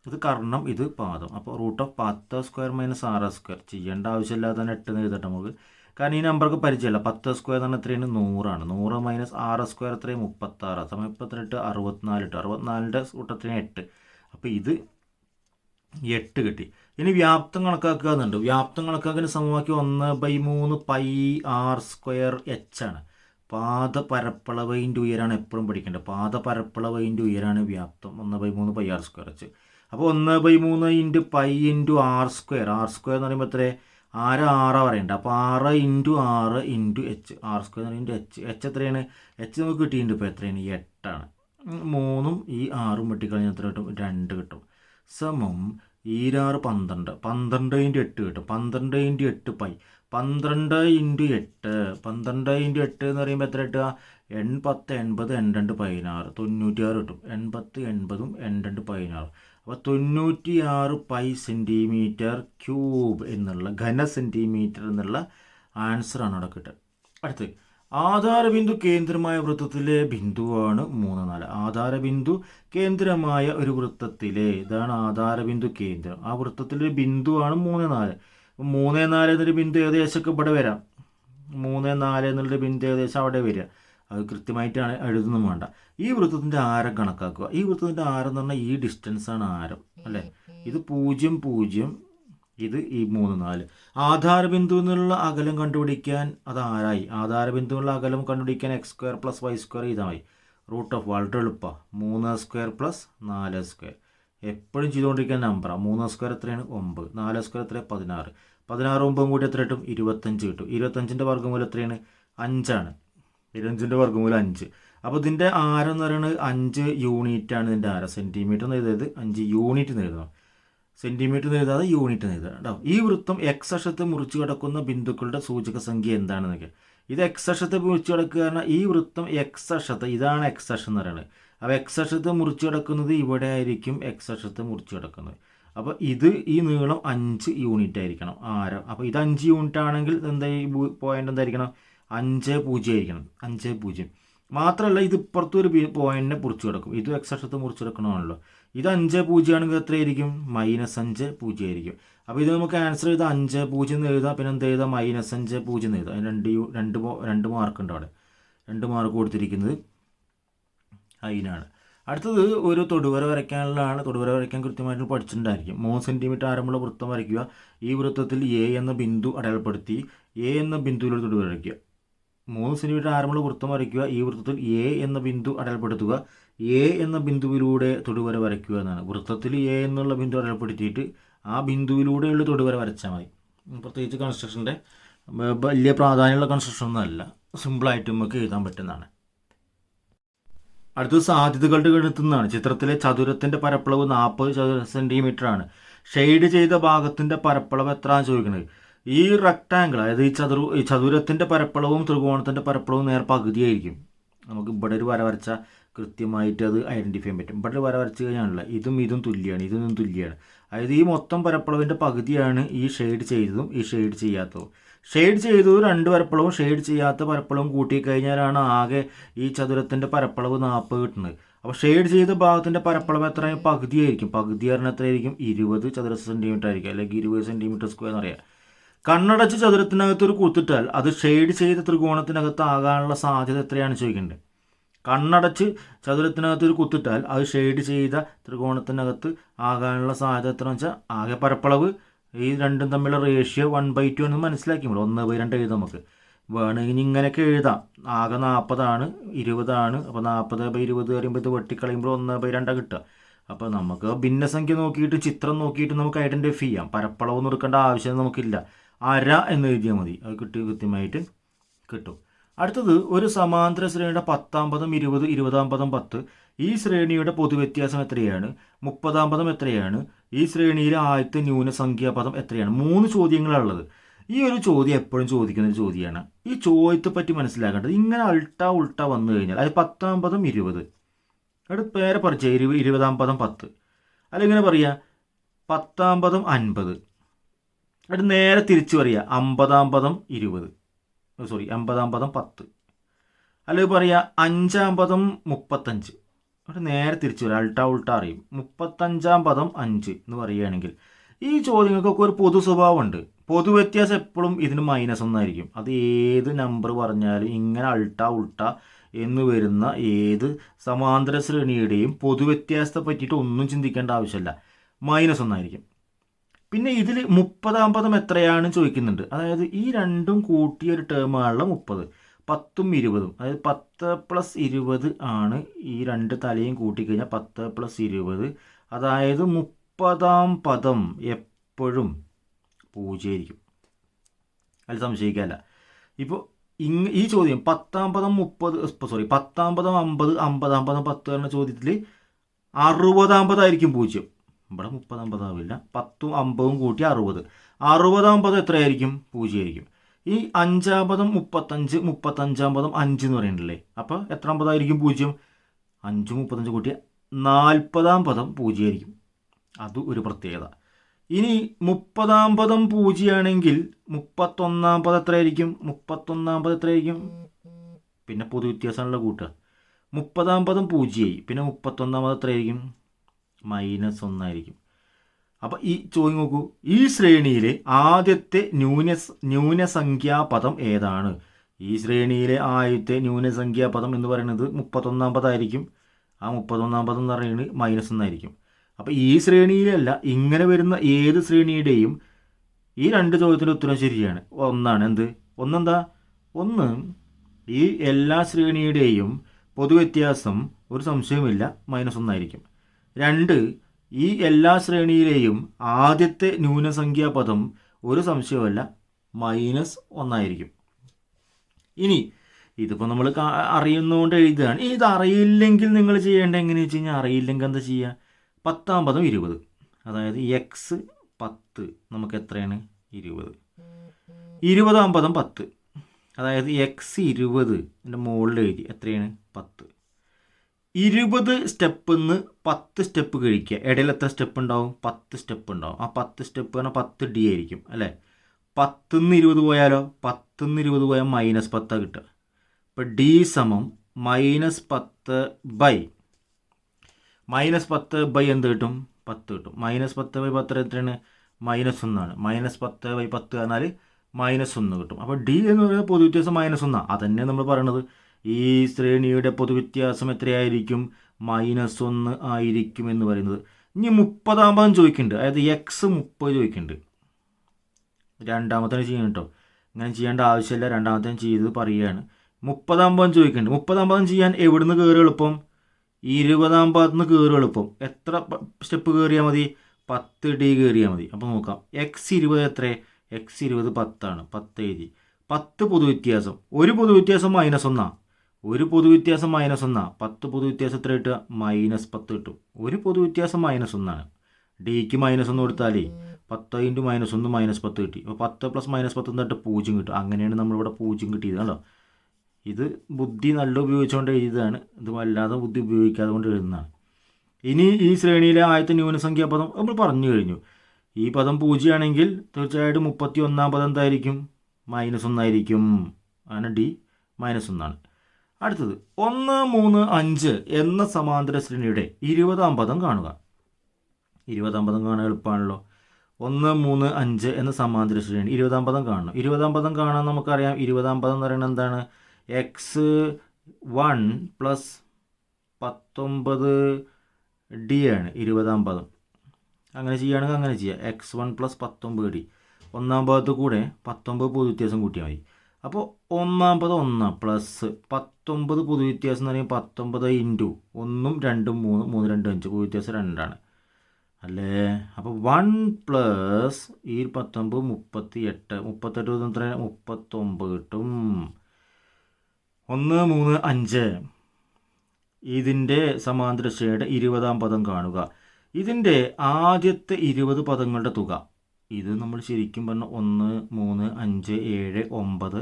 ഇത് കർണം, ഇത് പാദം. അപ്പോൾ √10² - 6² ചെയ്യേണ്ട ആവശ്യമില്ലാതെ തന്നെ 8 എന്ന് എഴുതട്ടെ നമുക്ക്. കാരണം ഈ നമ്പർക്ക് പരിചയമില്ല. 10² എന്ന് പറഞ്ഞാൽ എത്രയാണ്? 100 ആണ്. 100 - 6² എത്രയും? 36. സമയം 38 64 ഇട്ട്. 64ൻ്റെ കൂട്ടത്തിന് 8. അപ്പോൾ ഇത് 8 കിട്ടി. ഇനി വ്യാപ്തം കണക്കാക്കുക എന്നുണ്ട്. വ്യാപ്തം കണക്കാക്കുന്ന സമവാക്യം 1/3 πr² ആണ്. പാദപരപ്പളവിൻ്റെ ഉയരാണ് എപ്പോഴും പഠിക്കേണ്ടത്. പാദപരപ്പളവിൻ്റെ ഉയരാണ് വ്യാപ്തം. 1/3 πr². അപ്പോൾ 1/3 × π × r². r² എന്ന് പറയുമ്പോൾ എത്ര? 6 പറയണ്ട. അപ്പോൾ 6 × 6 × h. r² എന്ന് പറയുമ്പോൾ h എത്രയാണ്? h നമുക്ക് കിട്ടിയിട്ടുണ്ട്. ഇപ്പോൾ എത്രയാണ്? 8 ആണ്. 3ഉം ഈ 6ഉം വെട്ടിക്കളഞ്ഞാൽ എത്ര കിട്ടും? 2 കിട്ടും. സമം 6 12. 12 × 8 കിട്ടും. 12 × 8 π. 12 × 8. 12 × 8 എന്ന് പറയുമ്പോൾ എത്ര കിട്ടുക? 10 80 82 16. 96 കിട്ടും. 80 80ഉം 82 16. അപ്പോൾ 96 π cm³ എന്നുള്ള ഘന സെൻറ്റിമീറ്റർ എന്നുള്ള ആൻസറാണ് അവിടെ കിട്ടുക. അടുത്ത്, ആധാരബിന്ദു കേന്ദ്രമായ വൃത്തത്തിലെ ബിന്ദുവാണ് 3 4. ആധാരബിന്ദു കേന്ദ്രമായ ഒരു വൃത്തത്തിലെ, ഇതാണ് ആധാരബിന്ദു കേന്ദ്രം. ആ വൃത്തത്തിലെ ബിന്ദുവാണ് 3 4. 3 4 എന്നൊരു ബിന്ദു ഏകദേശമൊക്കെ ഇവിടെ വരാം. 3, 4 എന്നുള്ളൊരു ബിന്ദു ഏകദേശം അവിടെ വരിക. അത് കൃത്യമായിട്ടാണ് എഴുതുന്നും വേണ്ട. ഈ വൃത്തത്തിൻ്റെ ആരം കണക്കാക്കുക. ഈ വൃത്തത്തിൻ്റെ ആരം എന്ന് പറഞ്ഞാൽ ഈ ഡിസ്റ്റൻസാണ് ആരം അല്ലേ. ഇത് 0, 0, ഇത് ഈ 3, 4. ആധാരബിന്ദു എന്നുള്ള അകലം കണ്ടുപിടിക്കാൻ അത് ആരായി. ആധാരബിന്ദുവിനുള്ള അകലം കണ്ടുപിടിക്കാൻ x² + y² ഇതായി. √, വളരെ എളുപ്പമാണ്. 3² + 4². എപ്പോഴും ചെയ്തുകൊണ്ടിരിക്കുന്ന നമ്പറാണ്. 3² എത്രയാണ്? 9. 4² എത്രയാണ്? 16. 16 9 കൂടി എത്ര കിട്ടും? 25 കിട്ടും. 25ൻ്റെ വർഗ്ഗമൂലം എത്രയാണ്? 5 ആണ്. 25ൻ്റെ വർഗ്ഗമൂലം 5. അപ്പോൾ ഇതിൻ്റെ ആരം എന്ന് പറയുന്നത് 5 യൂണിറ്റാണ്. ഇതിൻ്റെ ആരം സെൻറ്റിമീറ്റർ എന്ന് എഴുതരുത്, 5 യൂണിറ്റ് എന്ന് എഴുതണം. സെൻറ്റിമീറ്റർ എന്ന് എഴുതാതെ യൂണിറ്റ് എന്ന് എഴുതാം കേട്ടോ. ഈ വൃത്തം എക്സ് അക്ഷത്തെ മുറിച്ച് കിടക്കുന്ന ബിന്ദുക്കളുടെ സൂചക സംഖ്യ എന്താണെന്നൊക്കെ. ഇത് എക്സ് അക്ഷത്തെ മുറിച്ച് കിടക്കുക കാരണം ഈ വൃത്തം എക്സ് അക്ഷത്തെ, ഇതാണ് എക്സ് അക്ഷം എന്ന് പറയുന്നത്. അപ്പോൾ എക്സ് അക്ഷത്തെ മുറിച്ച് കിടക്കുന്നത് ഇവിടെ ആയിരിക്കും. എക്സ് അക്ഷത്തെ മുറിച്ച് കിടക്കുന്നത്. അപ്പോൾ ഇത് ഈ നീളം 5 യൂണിറ്റ് ആയിരിക്കണം ആരം. അപ്പോൾ ഇത് 5 യൂണിറ്റ് ആണെങ്കിൽ എന്താ ഈ പോയിൻ്റ് എന്തായിരിക്കണം? 5, 0 ആയിരിക്കണം. 5, 0. മാത്രമല്ല ഇത് ഇപ്പുറത്തൊരു പോയിന്റിനെ മുറിച്ച് കിടക്കും. ഇത് എക്സ് അക്ഷത്തെ മുറിച്ച് കിടക്കണമാണല്ലോ. ഇത് 5, 0 ആണെങ്കിൽ എത്രയായിരിക്കും? -5, 0 ആയിരിക്കും. അപ്പോൾ ഇത് നമുക്ക് ആൻസർ ചെയ്താൽ 5, 0 എന്ന് എഴുതാം. പിന്നെ എന്ത് എഴുതാം? -5, 0 എന്ന് എഴുതാം. അതിന് 2 മാർക്ക് ഉണ്ട് അവിടെ. 2 മാർക്ക് കൊടുത്തിരിക്കുന്നത് അതിനാണ്. അടുത്തത് ഒരു തൊടുവര വരയ്ക്കാനുള്ളതാണ്. തൊടുവര വരയ്ക്കാൻ കൃത്യമായിട്ട് പഠിച്ചിട്ടുണ്ടായിരിക്കും. 3 സെൻറ്റിമീറ്റർ ആരമുള്ള വൃത്തം വരയ്ക്കുക. ഈ വൃത്തത്തിൽ എ എന്ന ബിന്ദു അടയാളപ്പെടുത്തി എ എന്ന ബിന്ദുവിലൂടെ തൊടുവര വരയ്ക്കുക. 3 സെൻറ്റിമീറ്റർ ആരമുള്ള വൃത്തം വരയ്ക്കുക. ഈ വൃത്തത്തിൽ എ എന്ന ബിന്ദു അടയാളപ്പെടുത്തുക. എ എന്ന ബിന്ദുവിലൂടെ തൊടുവര വരയ്ക്കുക എന്നാണ്. വൃത്തത്തിൽ എ എന്നുള്ള ബിന്ദു അടയാളപ്പെടുത്തിയിട്ട് ആ ബിന്ദുവിലൂടെയുള്ള തൊടുവര വരച്ചാൽ മതി. പ്രത്യേകിച്ച് കൺസ്ട്രക്ഷൻ്റെ വലിയ പ്രാധാന്യമുള്ള കൺസ്ട്രക്ഷൻ ഒന്നുമല്ല. സിമ്പിളായിട്ട് നമുക്ക് എഴുതാൻ പറ്റുന്നതാണ്. അടുത്തത് സാധ്യതകളുടെ ഗണിതത്തിനാണ്. ചിത്രത്തിലെ ചതുരത്തിൻ്റെ പരപ്പളവ് 40 ചതുരശ്ര സെൻറ്റിമീറ്റർ ആണ്. ഷെയ്ഡ് ചെയ്ത ഭാഗത്തിൻ്റെ പരപ്പളവ് എത്രയാണ് ചോദിക്കുന്നത്. ഈ റെക്ടാങ്കിൾ, അതായത് ഈ ചതുരത്തിൻ്റെ പരപ്പളവും ത്രികോണത്തിൻ്റെ പരപ്പളവും നേർ പകുതിയായിരിക്കും. നമുക്ക് ഇവിടെ ഒരു വര വരച്ചാൽ കൃത്യമായിട്ട് അത് ഐഡൻറ്റിഫൈ ചെയ്യാൻ പറ്റും. ഇവിടെ വര വരച്ച് കഴിഞ്ഞാണല്ലോ ഇതും തുല്യമാണ്, ഇതും തുല്യമാണ്. അതായത് ഈ മൊത്തം പരപ്പളവിൻ്റെ പകുതിയാണ് ഈ ഷെയ്ഡ് ചെയ്തതും ഈ ഷെയ്ഡ് ചെയ്യാത്തതും. ഷെയ്ഡ് ചെയ്തത് 2 പരപ്പളവും ഷെയ്ഡ് ചെയ്യാത്ത പരപ്പളവും കൂട്ടിക്കഴിഞ്ഞാലാണ് ആകെ ഈ ചതുരത്തിൻ്റെ പരപ്പളവ് 40 കിട്ടുന്നത്. അപ്പോൾ ഷെയ്ഡ് ചെയ്ത ഭാഗത്തിൻ്റെ പരപ്പളവ് എത്രയും പകുതിയായിരിക്കും. പകുതി പറഞ്ഞാൽ എത്രയായിരിക്കും? 20 ചതുരശ്ര സെൻറ്റിമീറ്റർ ആയിരിക്കും, അല്ലെങ്കിൽ 20 സെൻറ്റിമീറ്റർ സ്ക്വയർ എന്നറിയാം. കണ്ണടച്ച് ചതുരത്തിനകത്ത് ഒരു കുത്തിട്ടാൽ അത് ഷെയ്ഡ് ചെയ്ത ത്രികോണത്തിനകത്ത് ആകാനുള്ള സാധ്യത എത്രയാണ് ചോദിക്കേണ്ടത്. കണ്ണടച്ച് ചതുരത്തിനകത്ത് ഒരു കുത്തിട്ടാൽ അത് ഷെയ്ഡ് ചെയ്ത ത്രികോണത്തിനകത്ത് ആകാനുള്ള സാധ്യത എത്രയെന്ന് വെച്ചാൽ ആകെ പരപ്പളവ് ഈ രണ്ടും തമ്മിലുള്ള റേഷ്യോ 1/2 എന്ന് മനസ്സിലാക്കി. 1/2 എഴുതാം. നമുക്ക് വേണമെങ്കിൽ ഇങ്ങനെയൊക്കെ എഴുതാം. ആകെ 40 ആണ്, 20 ആണ്. അപ്പോൾ 40/20 പറയുമ്പോൾ ഇത് വെട്ടിക്കളയുമ്പോൾ 1/2 കിട്ടുക. അപ്പോൾ നമുക്ക് ഭിന്നസംഖ്യ നോക്കിയിട്ട് ചിത്രം നോക്കിയിട്ട് നമുക്ക് ഐഡൻറ്റിഫൈ ചെയ്യാം. പരപ്പളവ് എടുക്കേണ്ട ആവശ്യം നമുക്കില്ല. അര എന്ന് എഴുതിയാൽ മതി. അത് കൃത്യമായിട്ട് കിട്ടും. അടുത്തത് ഒരു സമാന്തര ശ്രേണിയുടെ 10ാം പദം 20, 20ാം പദം 10. ഈ ശ്രേണിയുടെ പൊതുവ്യത്യാസം എത്രയാണ്? 30ാം പദം എത്രയാണ്? ഈ ശ്രേണിയിലെ ആദ്യത്തെ ന്യൂനസംഖ്യാ പദം എത്രയാണ്? 3 ചോദ്യങ്ങളാണുള്ളത്. ഈ ഒരു ചോദ്യം എപ്പോഴും ചോദിക്കുന്ന ഒരു ചോദ്യമാണ്. ഈ ചോദ്യത്തെ പറ്റി മനസ്സിലാക്കേണ്ടത് ഇങ്ങനെ ഉൾട്ട വന്നു കഴിഞ്ഞാൽ അത് 10ാം പദം 20, അവിടെ പേരെ പറിച്ച 20ാം പദം 10, അല്ലെങ്കിൽ പറയുക 10ാം പദം 50, അവിടെ നേരെ തിരിച്ചു പറയുക 50ാം പദം 20, 50ാം പദം 10, അല്ലെങ്കിൽ പറയുക 5ാം പദം 35, അവിടെ നേരെ തിരിച്ചു വരിക ഉൾട്ട അറിയും 35ാം പദം 5 എന്ന് പറയുകയാണെങ്കിൽ ഈ ചോദ്യങ്ങൾക്കൊക്കെ ഒരു പൊതു സ്വഭാവമുണ്ട്. പൊതു വ്യത്യാസം എപ്പോഴും ഇതിന് -1 ആയിരിക്കും. അത് ഏത് നമ്പർ പറഞ്ഞാലും ഇങ്ങനെ ഉൾട്ട എന്ന് വരുന്ന ഏത് സമാന്തര ശ്രേണിയുടെയും പൊതുവ്യത്യാസത്തെ പറ്റിയിട്ട് ഒന്നും ചിന്തിക്കേണ്ട ആവശ്യമില്ല. -1 ആയിരിക്കും. പിന്നെ ഇതിൽ 30ാം പദം എത്രയാണ് ചോദിക്കുന്നുണ്ട്. അതായത് ഈ രണ്ടും കൂട്ടിയ ഒരു ടേമാണുള്ള 30, 10ഉം 20ഉം. അതായത് 10 + 20 ആണ്. ഈ രണ്ട് തലയും കൂട്ടിക്കഴിഞ്ഞാൽ 10 + 20, അതായത് 30ാം പദം എപ്പോഴും 0 ആയിരിക്കും. അതിൽ സംശയിക്കാമല്ല. ഇപ്പോൾ ഈ ചോദ്യം 10ാം പദം 10ാം പദം 50, 50ാം പദം 10 എന്ന ചോദ്യത്തിൽ 60ാം പദമായിരിക്കും 0. ഇവിടെ 30ാം പദം ആവില്ല. 10ഉം 50ഉം കൂട്ടി 60. 60ാം പദം എത്രയായിരിക്കും? 0 ആയിരിക്കും. ഈ 5ാം പദം 35, 35ാം പദം 5 എന്ന് പറയുന്നുണ്ടല്ലേ. അപ്പോൾ എത്രാം പദമായിരിക്കും 0? 5ഉം 35 കൂട്ടിയ 40ാം പദം 0 ആയിരിക്കും. അത് ഒരു പ്രത്യേകത. ഇനി 30ാം പദം 0 ആണെങ്കിൽ 31ാം പദം എത്രയായിരിക്കും? 31ാം പദം എത്രയായിരിക്കും? പിന്നെ പൊതുവ്യത്യാസമുള്ള കൂട്ടുക. 30ാം പദം 0 ആയി. പിന്നെ 31ാം പദം എത്രയായിരിക്കും? -1 ആയിരിക്കും. അപ്പോൾ ഈ ചോദ്യം നോക്കൂ, ഈ ശ്രേണിയിലെ ആദ്യത്തെ ന്യൂനസംഖ്യാപദം ഏതാണ്? ഈ ശ്രേണിയിലെ ആദ്യത്തെ ന്യൂനസംഖ്യാപദം എന്ന് പറയുന്നത് 31-ാം പദമായിരിക്കും. ആ 31-ാം പദം എന്ന് പറയുന്നത് -1 അപ്പോൾ ഈ ശ്രേണിയിലല്ല, ഇങ്ങനെ വരുന്ന ഏത് ശ്രേണിയുടെയും ഈ രണ്ട് ചോദ്യത്തിൻ്റെ ഉത്തരം ശരിയാണ്. ഒന്നാണ്. ഒന്നെന്താ? ഒന്ന്, ഈ എല്ലാ ശ്രേണിയുടെയും പൊതുവ്യത്യാസം ഒരു സംശയവുമില്ല -1 രണ്ട്, ഈ എല്ലാ ശ്രേണിയിലെയും ആദ്യത്തെ ന്യൂനസംഖ്യാപദം ഒരു സംശയമല്ല -1 ഇനി ഇതിപ്പോൾ നമ്മൾ അറിയുന്നതുകൊണ്ട് എഴുതുകയാണ്. ഇത് അറിയില്ലെങ്കിൽ നിങ്ങൾ ചെയ്യേണ്ടത് എങ്ങനെയാണെന്ന് വെച്ച് കഴിഞ്ഞാൽ, അറിയില്ലെങ്കിൽ എന്താ ചെയ്യുക? 10-ാം പദം 20, അതായത് x 10 നമുക്ക് എത്രയാണ്? 20. 20-ാം പദം 10, അതായത് x 20 മുകളിൽ എഴുതി എത്രയാണ്? 10. 20 സ്റ്റെപ്പിൽ നിന്ന് 10 സ്റ്റെപ്പ് കഴിക്കുക. ഇടയിൽ എത്ര സ്റ്റെപ്പ് ഉണ്ടാവും? 10 സ്റ്റെപ്പ് ഉണ്ടാവും. ആ 10 സ്റ്റെപ്പ് പറഞ്ഞാൽ 10D ആയിരിക്കും അല്ലേ? 10 നിന്ന് 20 പോയാലോ? 10 നിന്ന് 20 പോയാൽ -10 കിട്ടുക. ഇപ്പോൾ D സമം -10 എന്ത് കിട്ടും? 10 കിട്ടും. -10/10 എത്രയാണ്? -1. -10/10 പറഞ്ഞാൽ -1 കിട്ടും. അപ്പോൾ D എന്ന് പറയുന്നത് പൊതുവ്യത്യാസം -1. അതന്നെ നമ്മൾ പറയണത്. ഈ ശ്രേണിയുടെ പൊതുവ്യത്യാസം എത്രയായിരിക്കും? -1 ആയിരിക്കും എന്ന് പറയുന്നത്. ഇനി 30-ാം പദം ചോദിക്കുന്നുണ്ട്, അതായത് x 30 ചോദിക്കുന്നുണ്ട്. രണ്ടാമത്തെ ചെയ്യണം കേട്ടോ, ഇങ്ങനെ ചെയ്യേണ്ട ആവശ്യമില്ല. രണ്ടാമത്തെ ചെയ്ത് പറയുകയാണ്. 30-ാം പദം ചോദിക്കുന്നുണ്ട്. 30-ാം പദം ചെയ്യാൻ എവിടുന്ന് കയറി എളുപ്പം? 20-ാം പദത്തിൽ നിന്ന് കയറി എളുപ്പം. എത്ര സ്റ്റെപ്പ് കയറിയാൽ മതി? 10D കയറിയാൽ മതി. അപ്പോൾ നോക്കാം, x 20 എത്ര? x 20 10 എഴുതി. 10 പൊതുവ്യത്യാസം, ഒരു പൊതുവ്യത്യാസം -1. ഒരു പൊതുവ്യത്യാസം -1. 10 പൊതുവ്യത്യാസം എത്ര കിട്ടുക? -10 കിട്ടും. ഒരു പൊതുവ്യത്യാസം -1. ഡിക്ക് -1 കൊടുത്താലേ 10 × -1 -10 കിട്ടി. അപ്പോൾ 10 + -10 എന്നിട്ട് 0 കിട്ടും. അങ്ങനെയാണ് നമ്മളിവിടെ 0 കിട്ടിയത്. കണ്ടോ? ഇത് ബുദ്ധി നല്ല ഉപയോഗിച്ചുകൊണ്ട് എഴുതിയതാണ്. ഇത് വല്ലാതെ ബുദ്ധി ഉപയോഗിക്കാതെ കൊണ്ട് എഴുതുന്നതാണ്. ഇനി ഈ ശ്രേണിയിലെ ആദ്യത്തെ ന്യൂനസംഖ്യാപദം നമ്മൾ പറഞ്ഞു കഴിഞ്ഞു. ഈ പദം 0 ആണെങ്കിൽ തീർച്ചയായിട്ടും 31-ാം പദം എന്തായിരിക്കും? -1 ആയിരിക്കും. അങ്ങനെ D -1. അടുത്തത് 1, 3, 5 എന്ന സമാന്തര ശ്രേണിയുടെ 20-ാം പദം കാണുക. 20-ാം പദം കാണാൻ എളുപ്പമാണല്ലോ. 1, 3, 5 എന്ന സമാന്തര ശ്രേണി 20-ാം പദം കാണണം. 20-ാം പദം കാണാൻ നമുക്കറിയാം. 20-ാം പദം എന്ന് പറയുന്നത് എന്താണ്? x1 + 19D ആണ് 20-ാം പദം. അങ്ങനെ ചെയ്യുകയാണെങ്കിൽ അങ്ങനെ ചെയ്യാം. x1 + 19D. 1-ാം പദത്തിൽ കൂടെ 19 പൊതുവ്യത്യാസം കൂട്ടിയാൽ മതി. അപ്പോൾ 1-ാം പദം 1 പ്ലസ് 19 പൊതുവ്യത്യാസം എന്ന് പറയുമ്പോൾ 19 × 1, 2, 3, 3, 2, 5 പൊതുവ്യത്യാസം 2 അല്ലേ? അപ്പോൾ 1 പ്ലസ് ഈ 19 38 എത്ര? 39 കിട്ടും. 1, 3, 5 ഇതിൻ്റെ സമാന്തര ശ്രേണിയുടെ 20-ാം പദം കാണുക. ഇതിൻ്റെ ആദ്യത്തെ 20 പദങ്ങളുടെ തുക. ഇത് നമ്മൾ ശരിക്കും പറഞ്ഞാൽ 1, 3, 5, 7, 9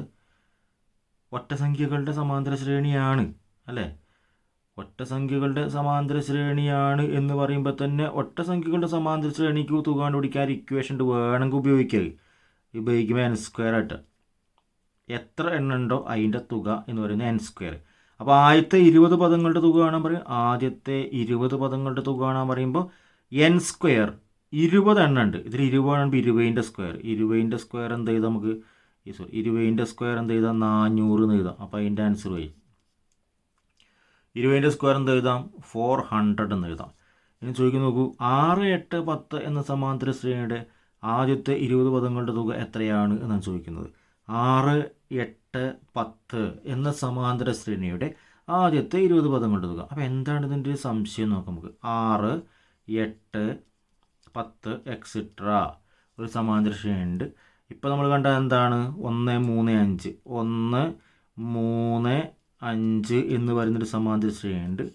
ഒറ്റസംഖ്യകളുടെ സമാന്തര ശ്രേണിയാണ് അല്ലേ? ഒറ്റസംഖ്യകളുടെ സമാന്തര ശ്രേണിയാണ് എന്ന് പറയുമ്പോൾ തന്നെ ഒറ്റസംഖ്യകളുടെ സമാന്തര ശ്രേണിക്ക് തുക കണ്ടുപിടിക്കാൻ ഇക്വേഷൻ വേണമെങ്കിൽ ഉപയോഗിക്കുമ്പോൾ n² ആയിട്ട് എത്ര എണ്ണം ഉണ്ടോ അതിൻ്റെ തുക എന്ന് പറയുന്നത് n². അപ്പോൾ ആദ്യത്തെ 20 പദങ്ങളുടെ തുക കാണാൻ പറയും. ആദ്യത്തെ 20 പദങ്ങളുടെ തുക കാണാൻ പറയുമ്പോൾ n² 20 എണ്ണം ഉണ്ട്. ഇതിൽ 20 ആണെങ്കിൽ 20-ൻ്റെ സ്ക്വയർ. 20-ൻ്റെ സ്ക്വയർ എന്ത് ചെയ്താൽ നമുക്ക് 20-ൻ്റെ സ്ക്വയർ എന്ത് ചെയ്താൽ 400 എന്ന് എഴുതാം. അപ്പോൾ അതിൻ്റെ ആൻസർ പോയി. 20-ൻ്റെ സ്ക്വയർ എന്ത് എഴുതാം? 400 എന്ന് എഴുതാം. ഇനി ചോദിക്കുന്നു, നോക്കൂ, 6, 8, 10 എന്ന സമാന്തര ശ്രേണിയുടെ ആദ്യത്തെ 20 പദങ്ങളുടെ തുക എത്രയാണ് എന്നാണ് ചോദിക്കുന്നത്. 6, 8, 10 എന്ന സമാന്തര ശ്രേണിയുടെ ആദ്യത്തെ 20 പദങ്ങളുടെ തുക. അപ്പോൾ എന്താണ് ഇതിൻ്റെ സംശയം നോക്കാം നമുക്ക്. 6, 8, 10 എക്സെട്ര ഒരു സമാന്തര ശ്രേണിയുണ്ട്. ഇപ്പോൾ നമ്മൾ കണ്ടത് എന്താണ്? 1, 3, 5 1, 3, 5 എന്ന് പറയുന്നൊരു സമാന്തര ശ്രേണിയുണ്ട്.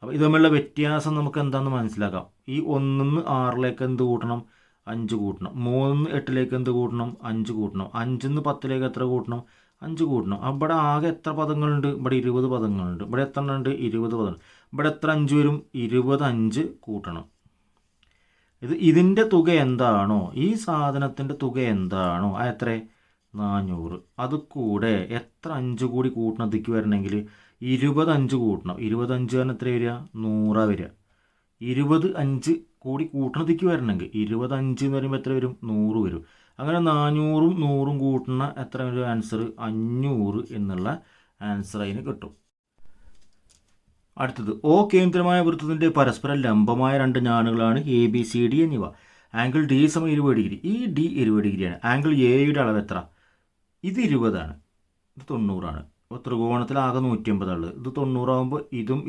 അപ്പോൾ ഇത് തമ്മിലുള്ള വ്യത്യാസം നമുക്ക് എന്താണെന്ന് മനസ്സിലാക്കാം. ഈ 1 നിന്ന് 6ലേക്ക് എന്ത് കൂട്ടണം? 5 കൂട്ടണം. 3 നിന്ന് 8ലേക്ക് എന്ത് കൂട്ടണം? 5 കൂട്ടണം. 5 നിന്ന് 10ലേക്ക് എത്ര കൂട്ടണം? 5 കൂട്ടണം. അവിടെ ആകെ എത്ര പദങ്ങളുണ്ട്? ഇവിടെ 20 പദങ്ങളുണ്ട്. ഇവിടെ എത്ര ഉണ്ട്? 20 പദം. ഇവിടെ എത്ര 5 വരും? 25 കൂട്ടണം. ഇതിൻ്റെ തുക എന്താണോ, ഈ സാധനത്തിൻ്റെ തുക എന്താണോ എത്ര? 400. അത് കൂടെ എത്ര 5 കൂടി കൂട്ടണത്തേക്ക് വരണമെങ്കിൽ 25 കൂട്ടണം. 25 തന്നെ എത്ര വരിക? 100 വരിക. 5 കൂടി കൂട്ടണതിക്ക് വരണമെങ്കിൽ 5 എന്ന് പറയുമ്പോൾ എത്ര വരും? 100 വരും. അങ്ങനെ 400ഉം 100ഉം കൂട്ടുന്ന എത്ര വരും ആൻസർ? 500 എന്നുള്ള ആൻസർ അതിന് കിട്ടും. അടുത്തത്, ഓ കേന്ദ്രമായ വൃത്തത്തിൻ്റെ പരസ്പരം ലംബമായ 2 ഞാനുകളാണ് എ ബി സി ഡി എന്നിവ. ആംഗിൾ ഡി സമം 20 ഡിഗ്രി. ഈ ഡി 20 ഡിഗ്രിയാണ്. ആംഗിൾ എയുടെ അളവ് എത്ര? ഇത് 20ആണ്, ഇത് 90ആണ്. അപ്പോൾ ത്രികോണത്തിൽ ആകെ 150 ഉള്ളത്. ഇത് 90 ആകുമ്പോൾ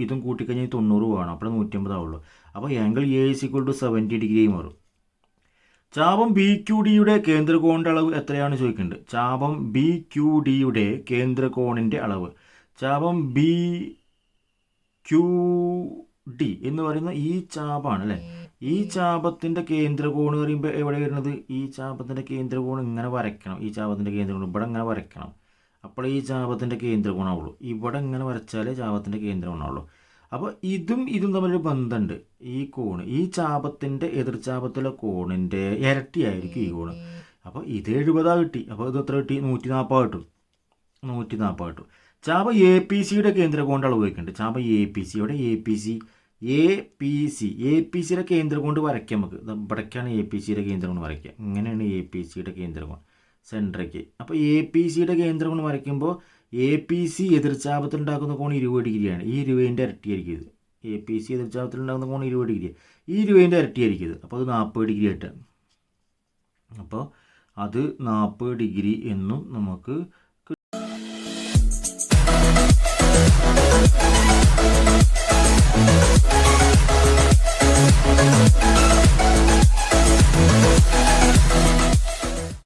ഇതും കൂട്ടിക്കഴിഞ്ഞാൽ 90 വേണം, അപ്പോൾ 150 ആവുള്ളൂ. അപ്പോൾ angle A is equal to 70 degree മാറും. ചാപം ബി ക്യു ഡിയുടെ കേന്ദ്രകോണിൻ്റെ അളവ് എത്രയാണ് ചോദിക്കുന്നുണ്ട്. ചാപം ബി ക്യു ഡിയുടെ കേന്ദ്രകോണിൻ്റെ അളവ്. ചാപം ബി ക്യു ഡി എന്ന് പറയുന്ന ഈ ചാപാണ് അല്ലേ. ഈ ചാപത്തിൻ്റെ കേന്ദ്രകോണ് പറയുമ്പോൾ എവിടെ വരുന്നത്? ഈ ചാപത്തിൻ്റെ കേന്ദ്രകോൺ ഇങ്ങനെ വരയ്ക്കണം. ഈ ചാപത്തിൻ്റെ കേന്ദ്രകോൺ ഇവിടെ ഇങ്ങനെ വരയ്ക്കണം. അപ്പോൾ ഈ ചാപത്തിൻ്റെ കേന്ദ്രകോണാവുള്ളൂ. ഇവിടെ ഇങ്ങനെ വരച്ചാലേ ചാപത്തിൻ്റെ കേന്ദ്രകോണാവുള്ളൂ. അപ്പോൾ ഇതും തമ്മിലൊരു ബന്ധമുണ്ട്. ഈ കോണ് ഈ ചാപത്തിൻ്റെ എതിർചാപത്തിലെ കോണിൻ്റെ ഇരട്ടിയായിരിക്കും ഈ കോണ്. അപ്പോൾ ഇത് 70 കിട്ടി. അപ്പോൾ ഇത് എത്ര കിട്ടി? 140 കിട്ടും. 140 കിട്ടും. ചാപം എ പി സിയുടെ കേന്ദ്രകോണിൻ്റെ അളവ് വയ്ക്കുന്നുണ്ട്. ചാപം എ പി സി, ഇവിടെ എ പി സിയുടെ കേന്ദ്രകോണ്ട് വരയ്ക്കാം നമുക്ക്. ഇവിടേക്കാണ് എ പി സിയുടെ കേന്ദ്രകോണ് വരയ്ക്കുക. ഇങ്ങനെയാണ് എ പി സിയുടെ കേന്ദ്രകോൺ സെൻട്രയ്ക്ക്. അപ്പോൾ എ പി സിയുടെ കേന്ദ്രകോൺ വരയ്ക്കുമ്പോൾ എ പി സി എതിർചാപത്തിൽ ഉണ്ടാക്കുന്ന കോൺ 20 ഡിഗ്രിയാണ്. ഈ 20ൻ്റെ ഇരട്ടിയായിരിക്കും ഇത്. എ പി സി എതിർചാപത്തിൽ ഉണ്ടാക്കുന്ന കോൺ 20 ഡിഗ്രി. ഈ 20ൻ്റെ ഇരട്ടിയായിരിക്കും ഇത്. അപ്പോൾ അത് 40 ഡിഗ്രി ആയിട്ട്. അപ്പോൾ അത് 40 ഡിഗ്രി എന്നും നമുക്ക്